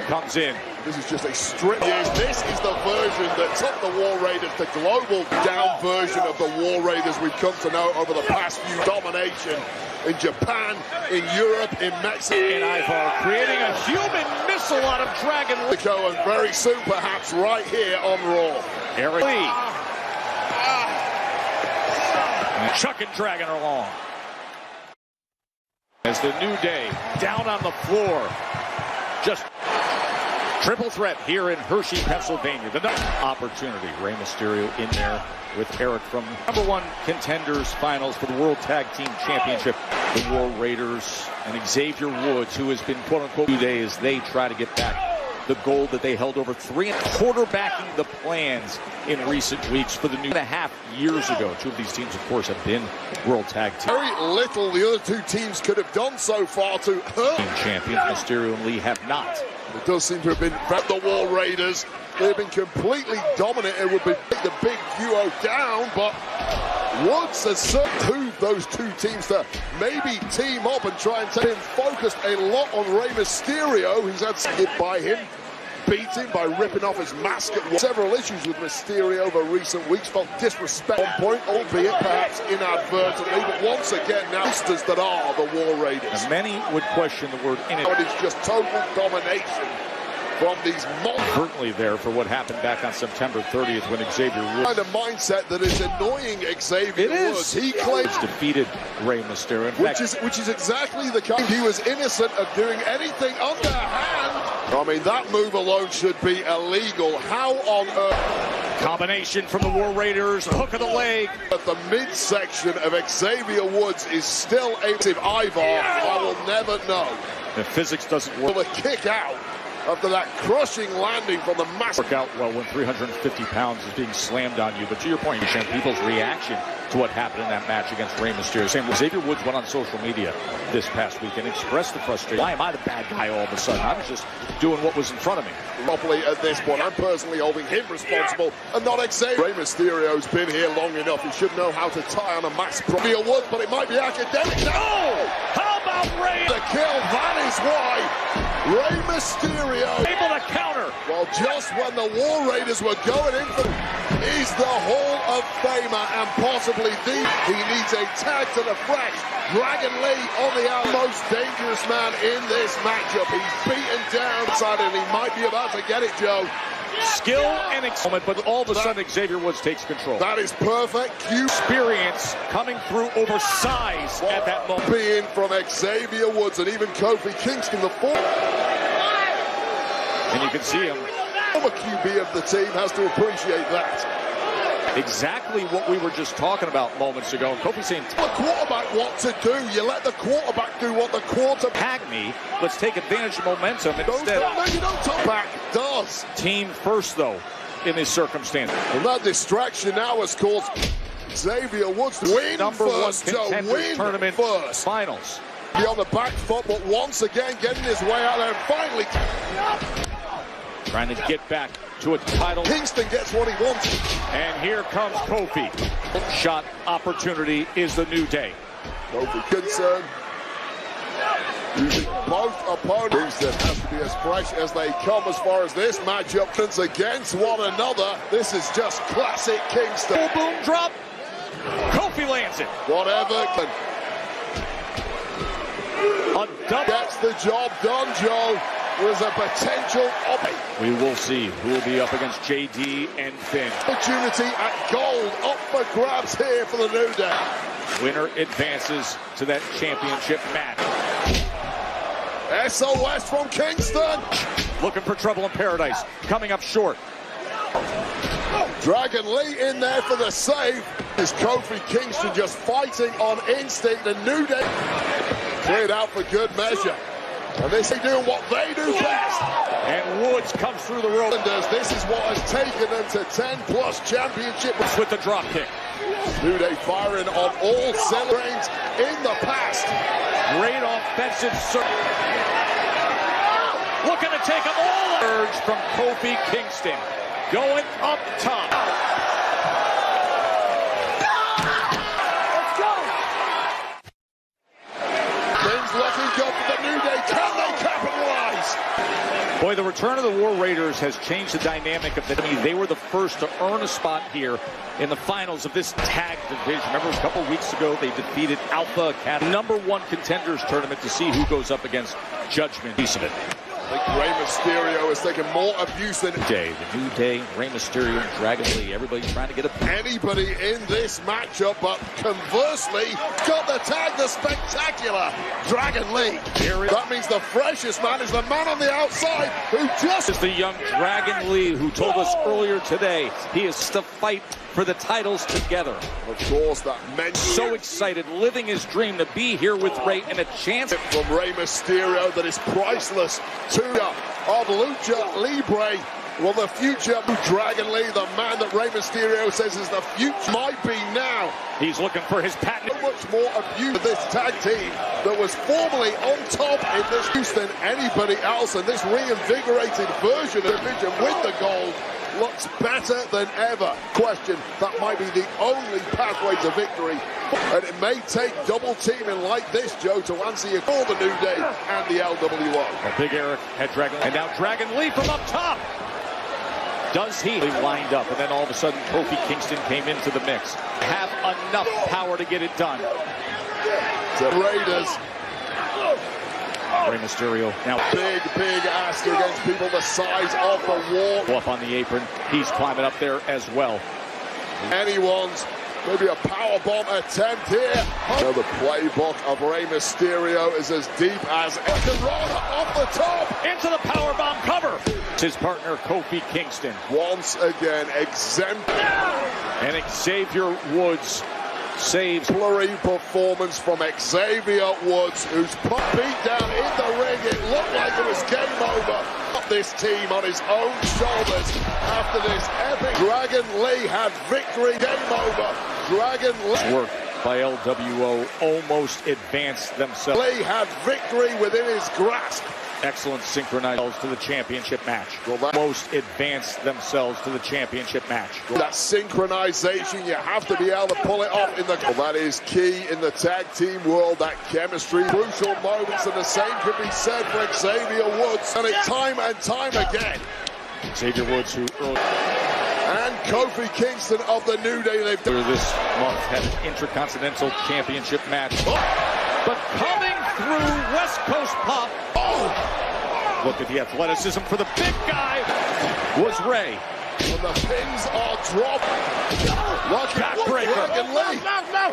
comes in. This is just a strip. This is the version that took the War Raiders to global down version of the War Raiders we've come to know over the past few. Domination in Japan, in Europe, in Mexico. And Ivar creating a human missile out of Dragon Lee. And very soon, perhaps, right here on Raw. Eric Lee. Chucking Dragon along. As the New Day down on the floor. Just triple threat here in Hershey, Pennsylvania. The opportunity. Rey Mysterio in there with Eric from #1 contenders finals for the World Tag Team Championship. The War Raiders and Xavier Woods, who has been quote unquote 2 days, they try to get back the gold that they held over 3 and quarterbacking the plans in recent weeks for the 2.5 years ago. Two of these teams, of course, have been World Tag Team. Very little the other two teams could have done so far to hurt. Champions Mysterio and Lee have not. It does seem to have been the War Raiders. They've been completely dominant. It would be the big duo down, but Woods has certainly moved those two teams to maybe team up and try and take him focused a lot on Rey Mysterio. He's had hit by him, beat him by ripping off his mask at several issues with Mysterio over recent weeks. Felt disrespect on point, albeit perhaps inadvertently, but once again now monsters that are the War Raiders. And many would question the word in it. It's just total domination from these certainly there for what happened back on September 30th when Xavier Woods. Kind of mindset that is annoying Xavier Woods. He claims defeated Rey Mysterio. Which is exactly the kind. He was innocent of doing anything underhand. I mean, that move alone should be illegal. How on earth? Combination from the War Raiders, hook of the leg. But the midsection of Xavier Woods is still active. Ivar, I will never know. The physics doesn't work. The kick out after that crushing landing from the mass. Work out well when 350 pounds is being slammed on you. But to your point, you understand people's reaction to what happened in that match against Rey Mysterio. Same with Xavier Woods went on social media this past week and expressed the frustration. Why am I the bad guy all of a sudden? I was just doing what was in front of me. Properly at this point, I'm personally holding him responsible and not Xavier. Rey Mysterio's been here long enough. He should know how to tie on a mask. Probably a Woods, but it might be academic. No! How about Rey? The kill, that is why. Rey Mysterio able to counter. Well, just when the War Raiders were going in for he's the Hall of Famer and possibly he needs a tag to the fresh. Dragon Lee on the most dangerous man in this matchup. He's beaten down inside and he might be about to get it, Joe. Skill and excitement, but all of a sudden Xavier Woods takes control. That is perfect. Experience coming through oversized at that moment. Being from Xavier Woods and even Kofi Kingston, the fourth. And you can see him. The QB of the team has to appreciate that. Exactly what we were just talking about moments ago. And Kofi saying, tell the quarterback what to do. You let the quarterback do what the quarterback. Tag me. Let's take advantage of momentum instead. You don't talk back. Does. Team first, though, in this circumstance. And that distraction now has caused Xavier Woods to win #1 contenders tournament first. Finals. Be on the back foot, but once again getting his way out there and finally trying to get back to a title. Kingston gets what he wants. And here comes Kofi. Shot opportunity is the New Day. Kofi concerned. Using both opponents that has to be as fresh as they come as far as this matchup comes against one another. This is just classic Kingston. Boom drop. Kofi lands it. Whatever. Gets the job done, Joe. Was a potential We will see who will be up against JD and Finn. Opportunity at gold up for grabs here for the New Day. Winner advances to that championship match. SOS from Kingston. Looking for trouble in paradise. Coming up short. Dragon Lee in there for the save. Is Kofi Kingston just fighting on instinct? The New Day cleared out for good measure. And this is doing what they do best. And Woods comes through the rope. This is what has taken them to 10+ championships. With the drop kick. New Day firing on all cylinders in the past. Great offensive surge. Looking to take them all. Urge from Kofi Kingston. Going up top. Let's go. Things looking good for the New Day. Can they capitalize? Boy, the return of the War Raiders has changed the dynamic of the team. They were the first to earn a spot here in the finals of this tag division. Remember, a couple weeks ago, they defeated Alpha Academy, #1 contenders tournament, to see who goes up against Judgment. Piece of it. I think Rey Mysterio has taken more abuse than the New Day, Rey Mysterio, and Dragon Lee. Everybody trying to get anybody in this matchup, but conversely, got the tag, the spectacular Dragon Lee. That means the freshest man is the man on the outside who just is the young Dragon Lee, who told us earlier today he is to fight for the titles together. Of course, that meant so excited, living his dream to be here with Rey and a chance from Rey Mysterio that is priceless. Of Lucha Libre. Well, the future of Dragon Lee, the man that Rey Mysterio says is the future, might be now. He's looking for his patent. So much more abuse of this tag team that was formerly on top in this use than anybody else, and this reinvigorated version of the division with the gold looks better than ever. Question, that might be the only pathway to victory, and it may take double teaming like this, Joe, to answer you for the New Day and the LWO. Well, Big Eric had Dragon, and now Dragon Lee from up top. Does he lined up, and then all of a sudden Kofi Kingston came into the mix. Have enough power to get it done. The Raiders. Rey Mysterio now big ask against people the size of the wall. Up on the apron, he's climbing up there as well. Anyone's maybe a power bomb attempt here. So the playbook of Rey Mysterio is as deep as Corona off the top into the power bomb cover. His partner Kofi Kingston once again exempt, and Xavier Woods saves. Flurry performance from Xavier Woods, who's beat down in the ring. It looked like it was game over. This team on his own shoulders after this epic. Dragon Lee had victory. Game over. Dragon Lee. Work by LWO almost advanced themselves. Lee had victory within his grasp. Excellent synchronized to the championship match. Almost advanced themselves to the championship match. That synchronization, you have to be able to pull it off in the. Well, that is key in the tag team world. That chemistry, crucial moments, and the same could be said for Xavier Woods. And it time and time again. Xavier Woods, who early. And Kofi Kingston of the New Day. They've done this month had an Intercontinental Championship match. But coming through West Coast Pop. Look at the athleticism for the big guy was Rey. When the pins are dropped. Backbreaker.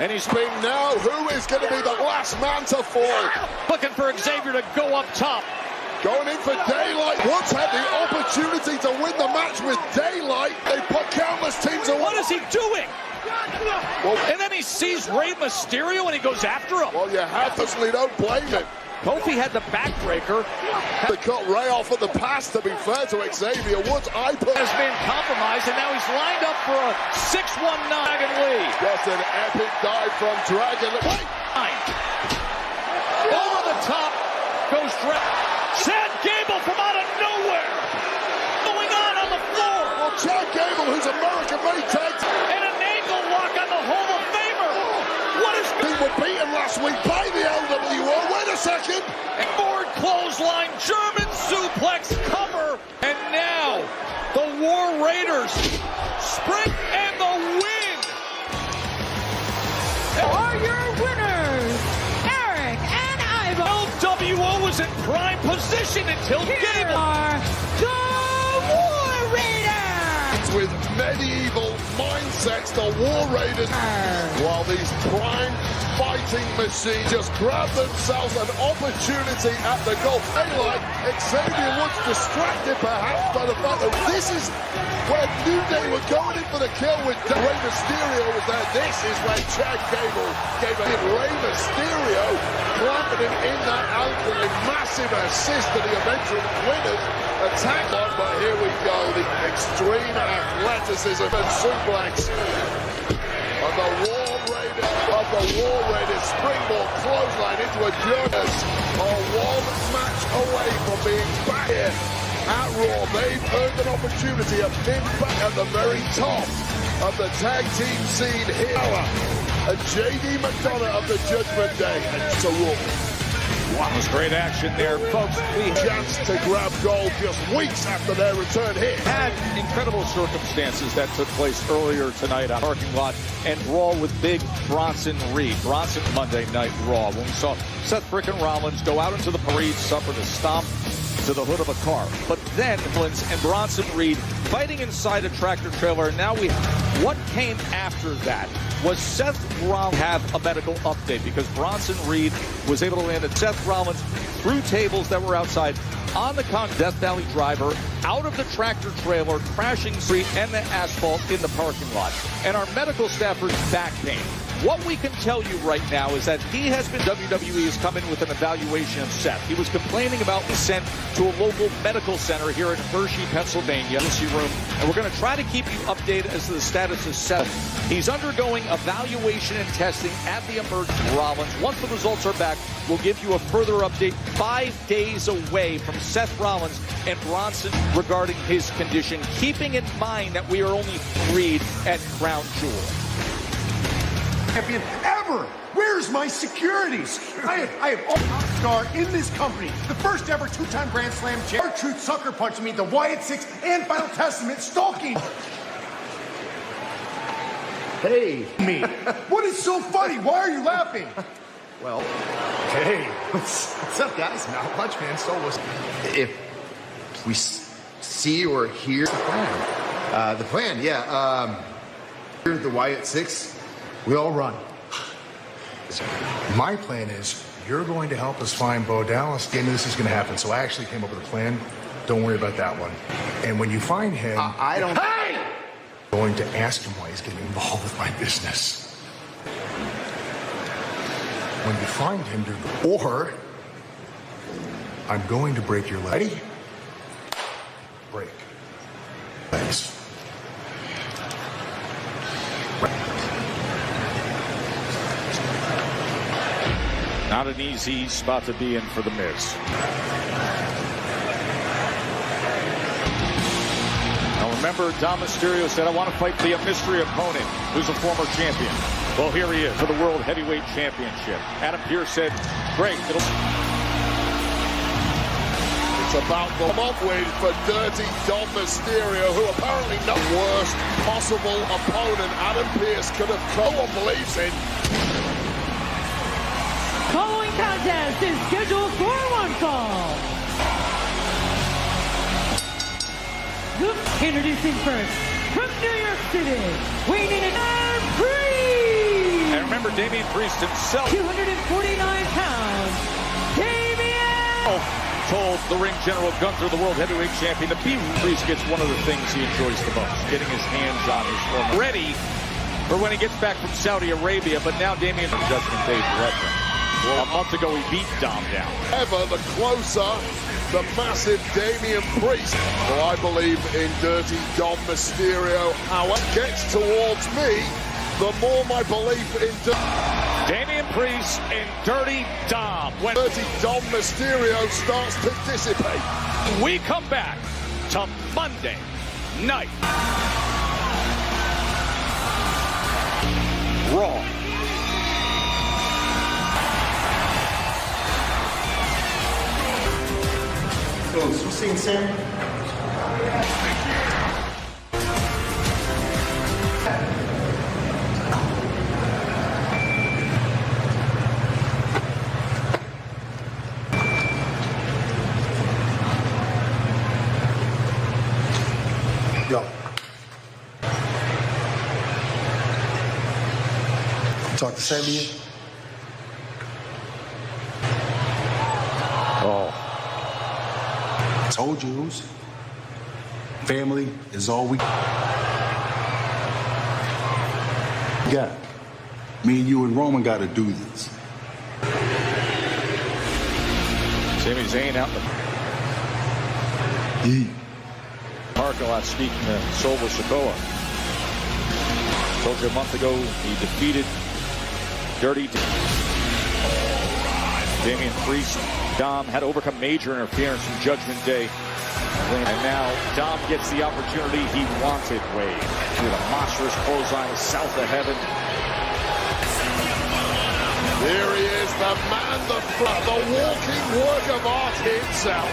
And he's been now. Who is going to be the last man to fall? Looking for Xavier to go up top. Going in for Daylight. Woods had the opportunity to win the match with Daylight. They put countless teams away. What is he doing? Well, and then he sees Rey Mysterio and he goes after him. Well, you personally don't blame him. Kofi had the backbreaker. To cut Rey off at the pass, to be fair to Xavier Woods. Has been compromised, and now he's lined up for a 619 Dragon Lee. Just an epic dive from Dragon Lee. Over the top goes Chad Gable from out of nowhere. Going on the floor. Well, Chad Gable, who's American-made tag. And an ankle lock on the Hall of Famer. What is They were beaten last week by the LWO. Wait a second. Forward clothesline, German suplex cover. And now the War Raiders sprint and the win. Are your winners, Eric and Ivo. LWO was in prime position until Here Gable. are the War Raiders. with medieval mindsets, the War Raiders, while these prime fighting machines just grab themselves an opportunity at the goal. Daylight, Xavier Woods distracted perhaps by the fact that this is where New Day were going in for the kill with Rey Mysterio was there. This is where Chad Gable gave a hit. Rey Mysterio planted him in that ankle, a massive assist to the eventual winners. Attack on, but here we go, the extreme athleticism and suplex of the War Raiders springboard clothesline into a journey. One match away from being back here at Raw. They've earned an opportunity of being back at the very top of the tag team scene here. And JD McDonough of the Judgment Day and to Raw. Wow, it was great action there, folks. We chance to grab gold just weeks after their return here. Had incredible circumstances that took place earlier tonight on parking lot and Raw with big Bronson Reed. Bronson Monday Night Raw, when we saw Seth frickin' Rollins go out into the parade, suffered a stomp to the hood of a car. But then Rollins and Bronson Reed fighting inside a tractor trailer. And now what came after that was Seth Rollins have a medical update because Bronson Reed was able to land at Seth Rollins through tables that were outside on the Death Valley driver out of the tractor trailer, crashing street and the asphalt in the parking lot. And our medical staffer's back pain. What we can tell you right now is that WWE has come in with an evaluation of Seth. He was complaining about being sent to a local medical center here in Hershey, Pennsylvania, emergency room, and we're going to try to keep you updated as to the status of Seth. He's undergoing evaluation and testing at the emergency Rollins. Once the results are back, we'll give you a further update 5 days away from Seth Rollins and Bronson regarding his condition, keeping in mind that we are only freed at Crown Jewel. Champion ever. Where's my securities? I have all star in this company. The first ever two-time Grand Slam champion. R-Truth sucker punching me, the Wyatt Six, and Final Testament stalking. Hey. Me. What is so funny? Why are you laughing? Well, hey. What's up, guys? Not much, man. So if we see or hear the plan, yeah. Here's the Wyatt Six. We all run. My plan is you're going to help us find Bo Dallas. The end of this is going to happen. So I actually came up with a plan. Don't worry about that one. And when you find him, I don't. Hey! I'm going to ask him why he's getting involved with my business. When you find him, or I'm going to break your leg. Ready? Break. Legs. Not an easy spot to be in for The Miz. Now remember, Dom Mysterio said, I want to fight the mystery opponent, who's a former champion. Well, here he is for the World Heavyweight Championship. Adam Pearce said, great. It's about the mob win for Dirty Dom Mysterio, who apparently the worst possible opponent Adam Pearce could have come. No one believes in. Following contest is scheduled for one fall. Introducing first, from New York City, weighing in at Priest. And remember, Damian Priest himself. 249 pounds, Damian. Told the ring general Gunther, the World Heavyweight Champion, that Priest gets one of the things he enjoys the most, getting his hands on his former. Ready for when he gets back from Saudi Arabia, but now Damian from Judgment Day veteran. Well, a month ago, he beat Dom down. Ever the closer, the massive Damian Priest. Well, I believe in Dirty Dom Mysterio. How it gets towards me, the more my belief in Damian Priest and Dirty Dom. When Dirty Dom Mysterio starts to dissipate. We come back to Monday Night Raw. Folks, we seen Sam? Yo. talk to Sammy? Oh. I told you, Uzi. Family is all we got. Me and you and Roman got to do this. Sami Zayn out in the parking lot speaking to Solo Sikoa. Told you a month ago he defeated Dirty Damian Priest. Dom had to overcome major interference from Judgment Day. And now Dom gets the opportunity he wanted, Wade. With a monstrous clothesline south of heaven. Here he is, the man, the walking work of art himself.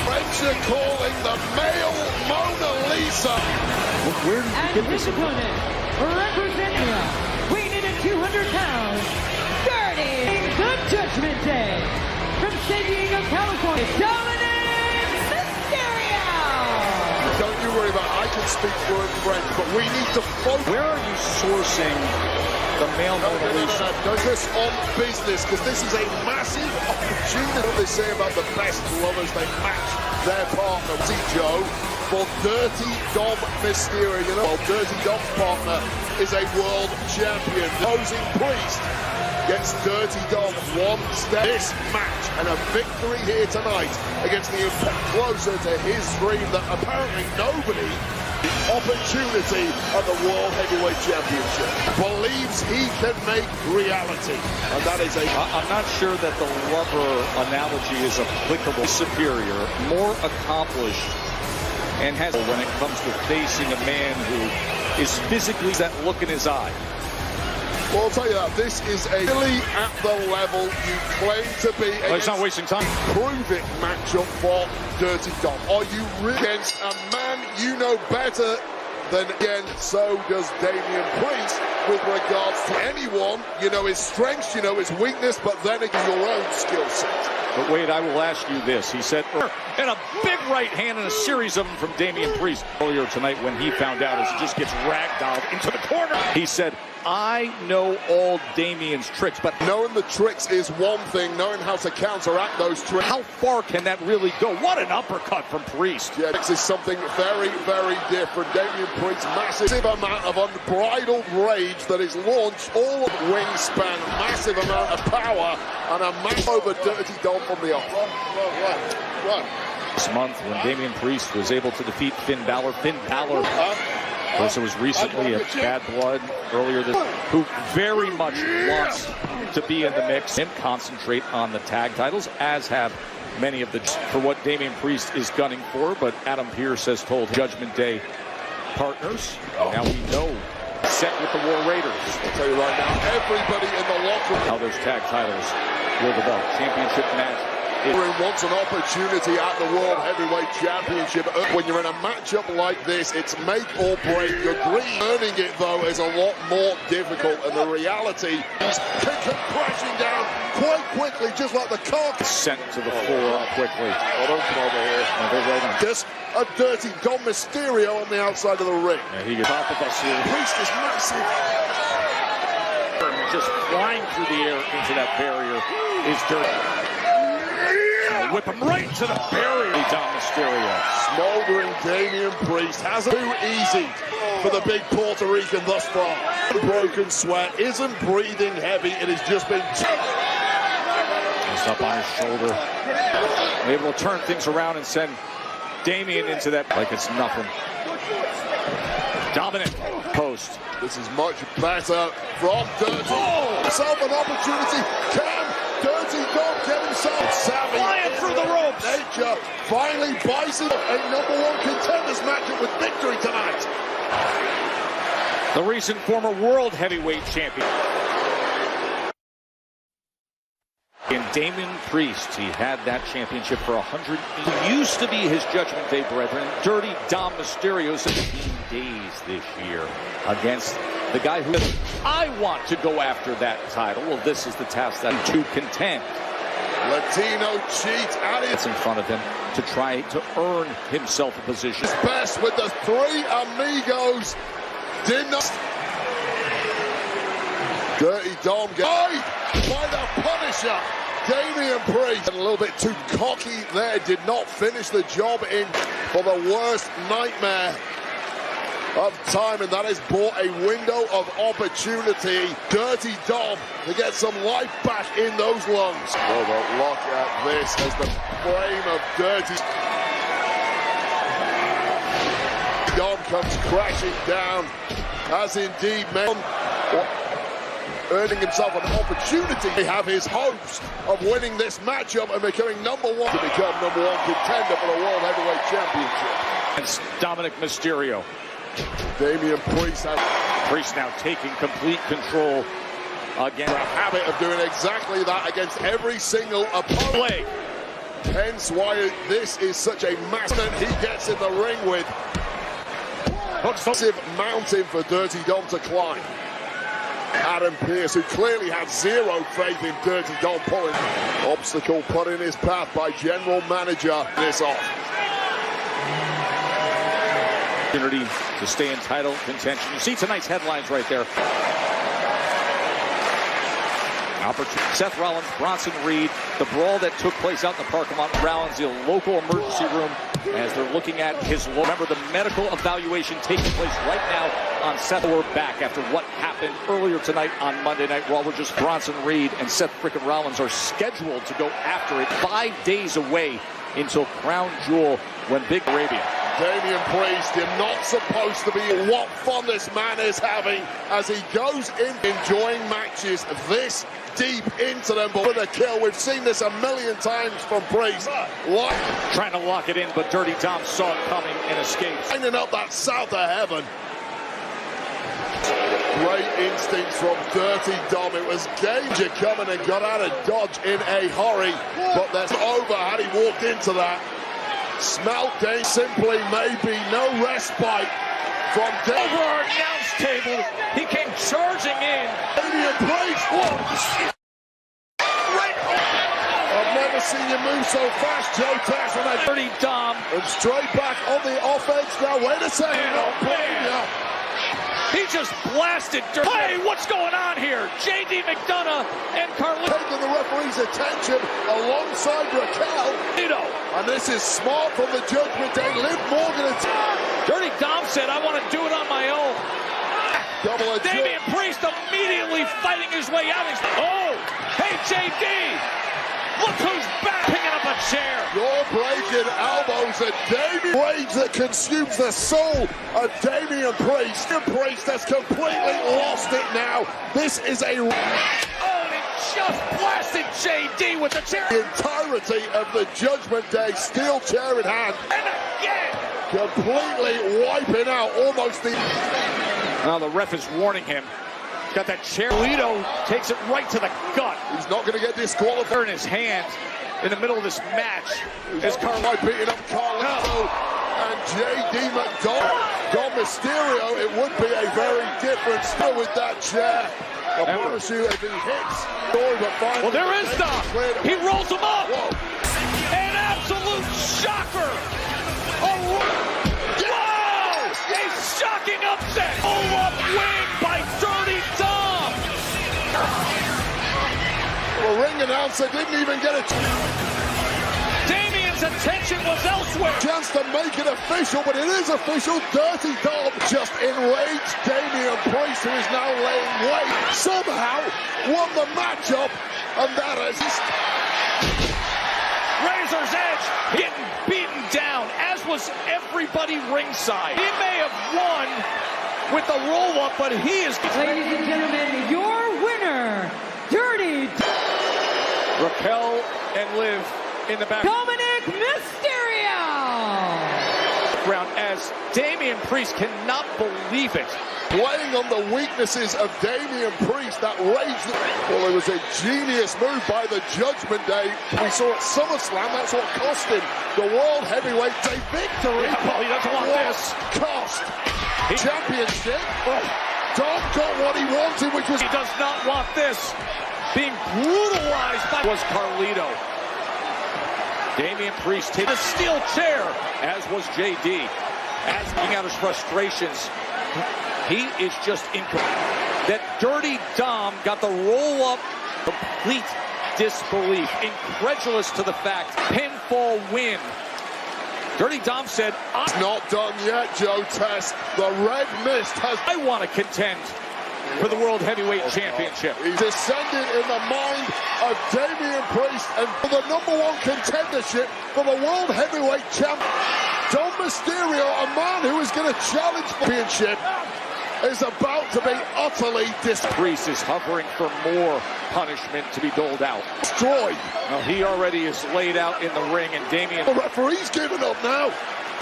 French are calling the male Mona Lisa. Where did you get this opponent? Representing weighing in at 200 pounds, starting the Judgment Day from San Diego, California, Dominic Mysterio. Don't you worry about it. I can speak fluent French, but we need to focus. Where are you sourcing the male Mona Lisa? No, just on business, because this is a massive opportunity. What they say about the best lovers, they match their partner. See Joe for Dirty Dom Mysterio. You know, well, Dirty Dom's partner is a world champion. Opposing Priest gets Dirty Dom one step. This match and a victory here tonight against the Impact closer to his dream that apparently nobody, the opportunity at the World Heavyweight Championship, believes he can make reality. And that is I'm not sure that the lover analogy is applicable. Superior, more accomplished, and has when it comes to facing a man who is physically that look in his eye. Well, I'll tell you that this is a really at the level you claim to be. Well, it's not wasting time. Prove it matchup for Dirty Dom. Are you really against a man you know better than again? So does Damian Priest with regards to anyone. You know his strengths, you know his weakness, but then again your own skill set. But Wade, I will ask you this. He said, and a big right hand and a series of them from Damian Priest earlier tonight when he found out as he just gets ragdolled into the corner. He said, I know all Damian's tricks, but knowing the tricks is one thing, knowing how to counteract those tricks. How far can that really go? What an uppercut from Priest. Yeah, this is something very, very different. Damian Priest's massive amount of unbridled rage that is launched all of wingspan, massive amount of power, and a match over Dirty Dom from the off. Run. This month when Damian Priest was able to defeat Finn Balor. Of course, it was recently at Bad Blood earlier this, who very much wants to be in the mix and concentrate on the tag titles, as have many of the for what Damian Priest is gunning for. But Adam Pearce has told Judgment Day partners, now we know, set with the War Raiders. I'll tell you right now, everybody in the locker room. How those tag titles will develop. Championship match. Wants an opportunity at the World Heavyweight Championship. When you're in a matchup like this, it's make or break. Your dream. Earning it, though, is a lot more difficult. And the reality is kicking crashing down quite quickly, just like the car. Sent to the floor quickly. Oh, don't come over here. No, they're right on. Just a Dirty Dom Mysterio on the outside of the ring. Yeah, he gets top of us here. Priest is massive. Just flying through the air into that barrier is Dirty. Whip him right to the barrier. Dom Mysterio. Smoldering Damian Priest hasn't been too easy for the big Puerto Rican thus far. Broken sweat, isn't breathing heavy. It has just been just up on his shoulder. Able to turn things around and send Damian into that like it's nothing. Dominant post. This is much better from Dirty. Himself an opportunity. Can Dirty Dom get himself savvy? Flying through the ropes. Nature finally buys him a #1 contenders matchup with victory tonight. The recent former world heavyweight champion. In Damian Priest, he had that championship for 100. He used to be his Judgment Day brethren. Dirty Dom Mysterio 17 days this year against the guy who said, I want to go after that title. Well, this is the task that to contend. Latino cheat at it. It's in front of him to try to earn himself a position. His best with the three amigos. Did not. Dirty Dom guide by the Punisher. Damian Priest. A little bit too cocky there. Did not finish the job in for the worst nightmare of time, and that has brought a window of opportunity. Dirty Dom to get some life back in those lungs. Oh, but look at this as the frame of Dirty Dom comes crashing down, as indeed men earning himself an opportunity to have his hopes of winning this matchup and becoming #1 to become #1 contender for the World Heavyweight Championship. It's Dominic Mysterio. Damian Priest now taking complete control again. A habit of doing exactly that against every single opponent. Hence why this is such a massive he gets in the ring with. Massive mountain for Dirty Dom to climb. Adam Pearce, who clearly had zero faith in Dirty Dom pulling. Obstacle put in his path by general manager. This off. Opportunity to stay in title contention. You see tonight's headlines right there. Seth Rollins, Bronson Reed, the brawl that took place out in the parking lot. Rollins, the local emergency room, as they're looking at his. Remember the medical evaluation taking place right now on Seth. We're back after what happened earlier tonight on Monday Night Raw. We're just Bronson Reed and Seth frickin' Rollins are scheduled to go after it 5 days away until Crown Jewel when Big Arabia. Damian Priest, you're not supposed to be. What fun this man is having as he goes in enjoying matches this deep into them. But with a kill, we've seen this a million times from Priest. Trying to lock it in, but Dirty Dom saw it coming and escaped. Lining up that south of heaven. Great instincts from Dirty Dom. It was danger coming and got out of dodge in a hurry. But that's over had he walked into that. Smelt day simply maybe no respite from over our announce table. He came charging in. Damian Priest. Right. I've never seen you move so fast, Joe Tess. And Dirty Dom. And straight back on the offense now. Wait a second. He just blasted Dirty. Hey, what's going on here? J.D. McDonough and Carlito. Taking the referee's attention alongside Raquel. And this is smart from the Judgment Day. Liv Morgan. Dirty Dom said, I want to do it on my own. Damian Priest immediately fighting his way out. Oh, hey, J.D. Look who's back, picking up a chair. Jaw-breaking elbows at Damian. Rage that consumes the soul of Damian Priest. Priest has completely lost it now. This is a... Oh, and it just blasted JD with the chair. The entirety of the Judgment Day, steel chair in hand. And again. Completely wiping out almost the... Now the ref is warning him. Got that chair. Carlito takes it right to the gut. He's not going to get disqualified. In his hand in the middle of this match. Is Carlito beating up Carlito and J.D. McDonough. Dom Mysterio, it would be a very different story with that chair. I promise you, if he hits, well, there is Dom. He rolls him up. Whoa. An absolute shocker. A shocking upset. Pull-up win by Dirty Dom. The ring announcer didn't even get it. Damian's attention was elsewhere. Chance to make it official, but it is official. Dirty Dom just enraged Damian Priest, who is now laying waste. Somehow won the matchup, and that is Razor's Edge getting beaten down, as was everybody ringside. He may have won with the roll-up, but he is... Ladies and gentlemen, your winner, Dirty Raquel and Liv in the back. Dominic Mysterio! Round as Damian Priest cannot believe it. Playing on the weaknesses of Damian Priest, that rage. Well, it was a genius move by the Judgment Day. We saw at SummerSlam, that's what cost him the World Heavyweight Day victory. Yeah, well, he doesn't want this. Cost championship. Dom got what he wanted, which was... He does not want this. Being brutalized by... was Carlito. Damian Priest hit a steel chair, as was JD. As being out his frustrations, he is just incredible. that Dirty Dom got the roll-up, complete disbelief, incredulous to the fact, pinfall win. Dirty Dom said, It's not done yet, Joe Tess. The red mist has... I want to contend for the World Heavyweight Championship. He's descended in the mind of Damian Priest and for the #1 contendership for the World Heavyweight Champion. Dom Mysterio, a man who is going to challenge for the championship, is about to be utterly Priest is hovering for more punishment to be doled out. destroyed. Well, he already is laid out in the ring, and Damian... The referee's giving up now.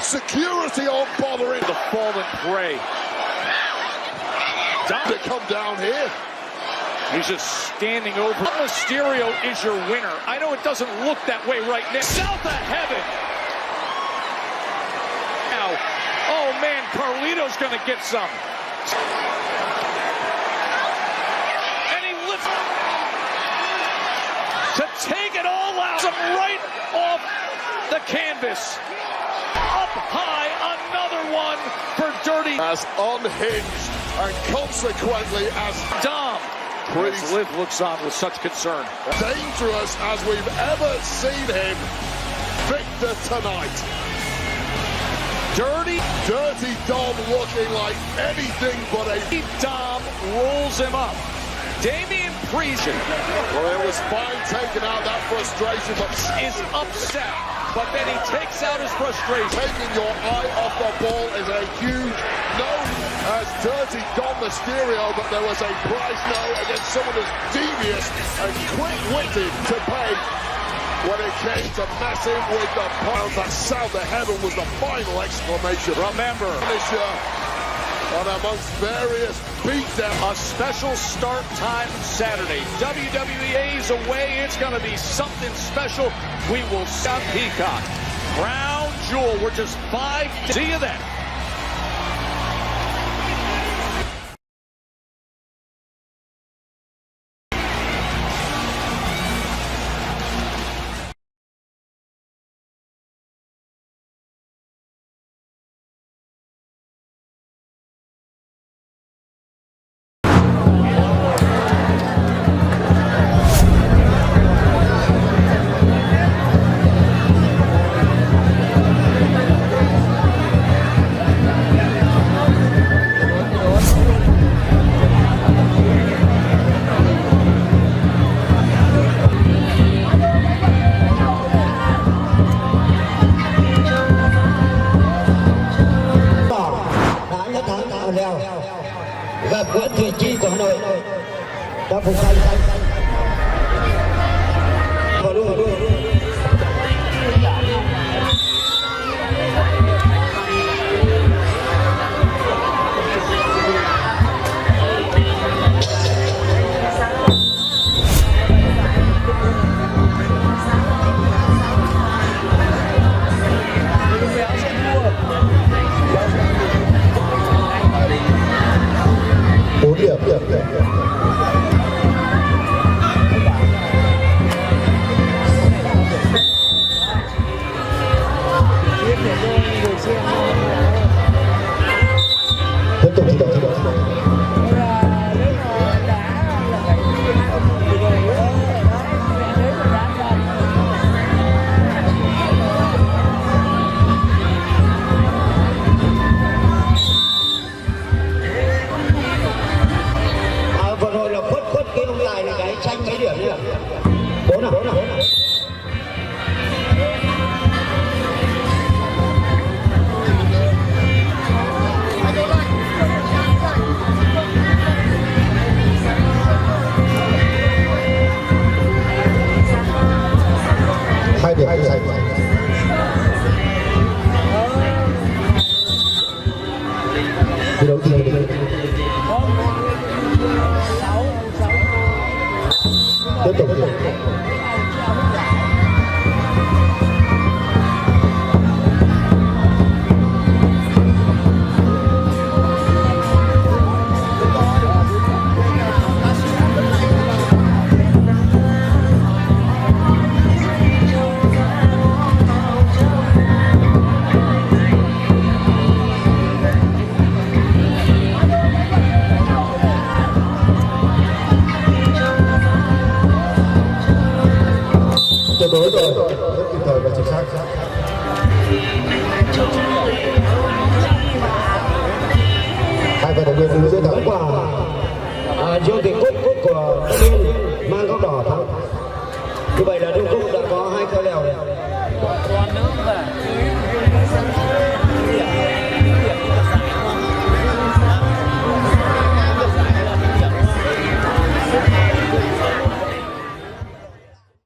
Security aren't bothering. The fallen prey. To come down here. He's just standing over. Mysterio is your winner. I know it doesn't look that way right now. South of heaven. Now, oh man, Carlito's going to get some. And he lifts to take it all out. Some right off the canvas. Up high, another one for Dirty. As unhinged and consequently as Dom. Priest Liv looks on with such concern. dangerous as we've ever seen him. Victor tonight. Dirty Dom looking like anything but a... Dom rolls him up. Damian Priest. Well, it was fine taking out that frustration, but is upset. But then he takes out his frustration. Taking your eye off the ball is a huge no as Dirty Dom Mysterio, but there was a price no against someone as devious and quick-witted to pay when it came to messing with the pound. That sound of heaven was the final exclamation. Remember, finisher on amongst various beatdowns. A special start time Saturday. WWE is away. It's going to be something special. We will stop Peacock. Crown Jewel. We're just 5. See you then. và quận Thị Chi của Hà Nội đã phục hành vào luôn đúng rồi, rất kịp thời và chính xác. Hai vận động viên đứng dưới thắng quả Dương Thị Cúc của Tân Yên mang góc đỏ thắng. Như vậy là Trung Cúc đã có 2 keo lèo này.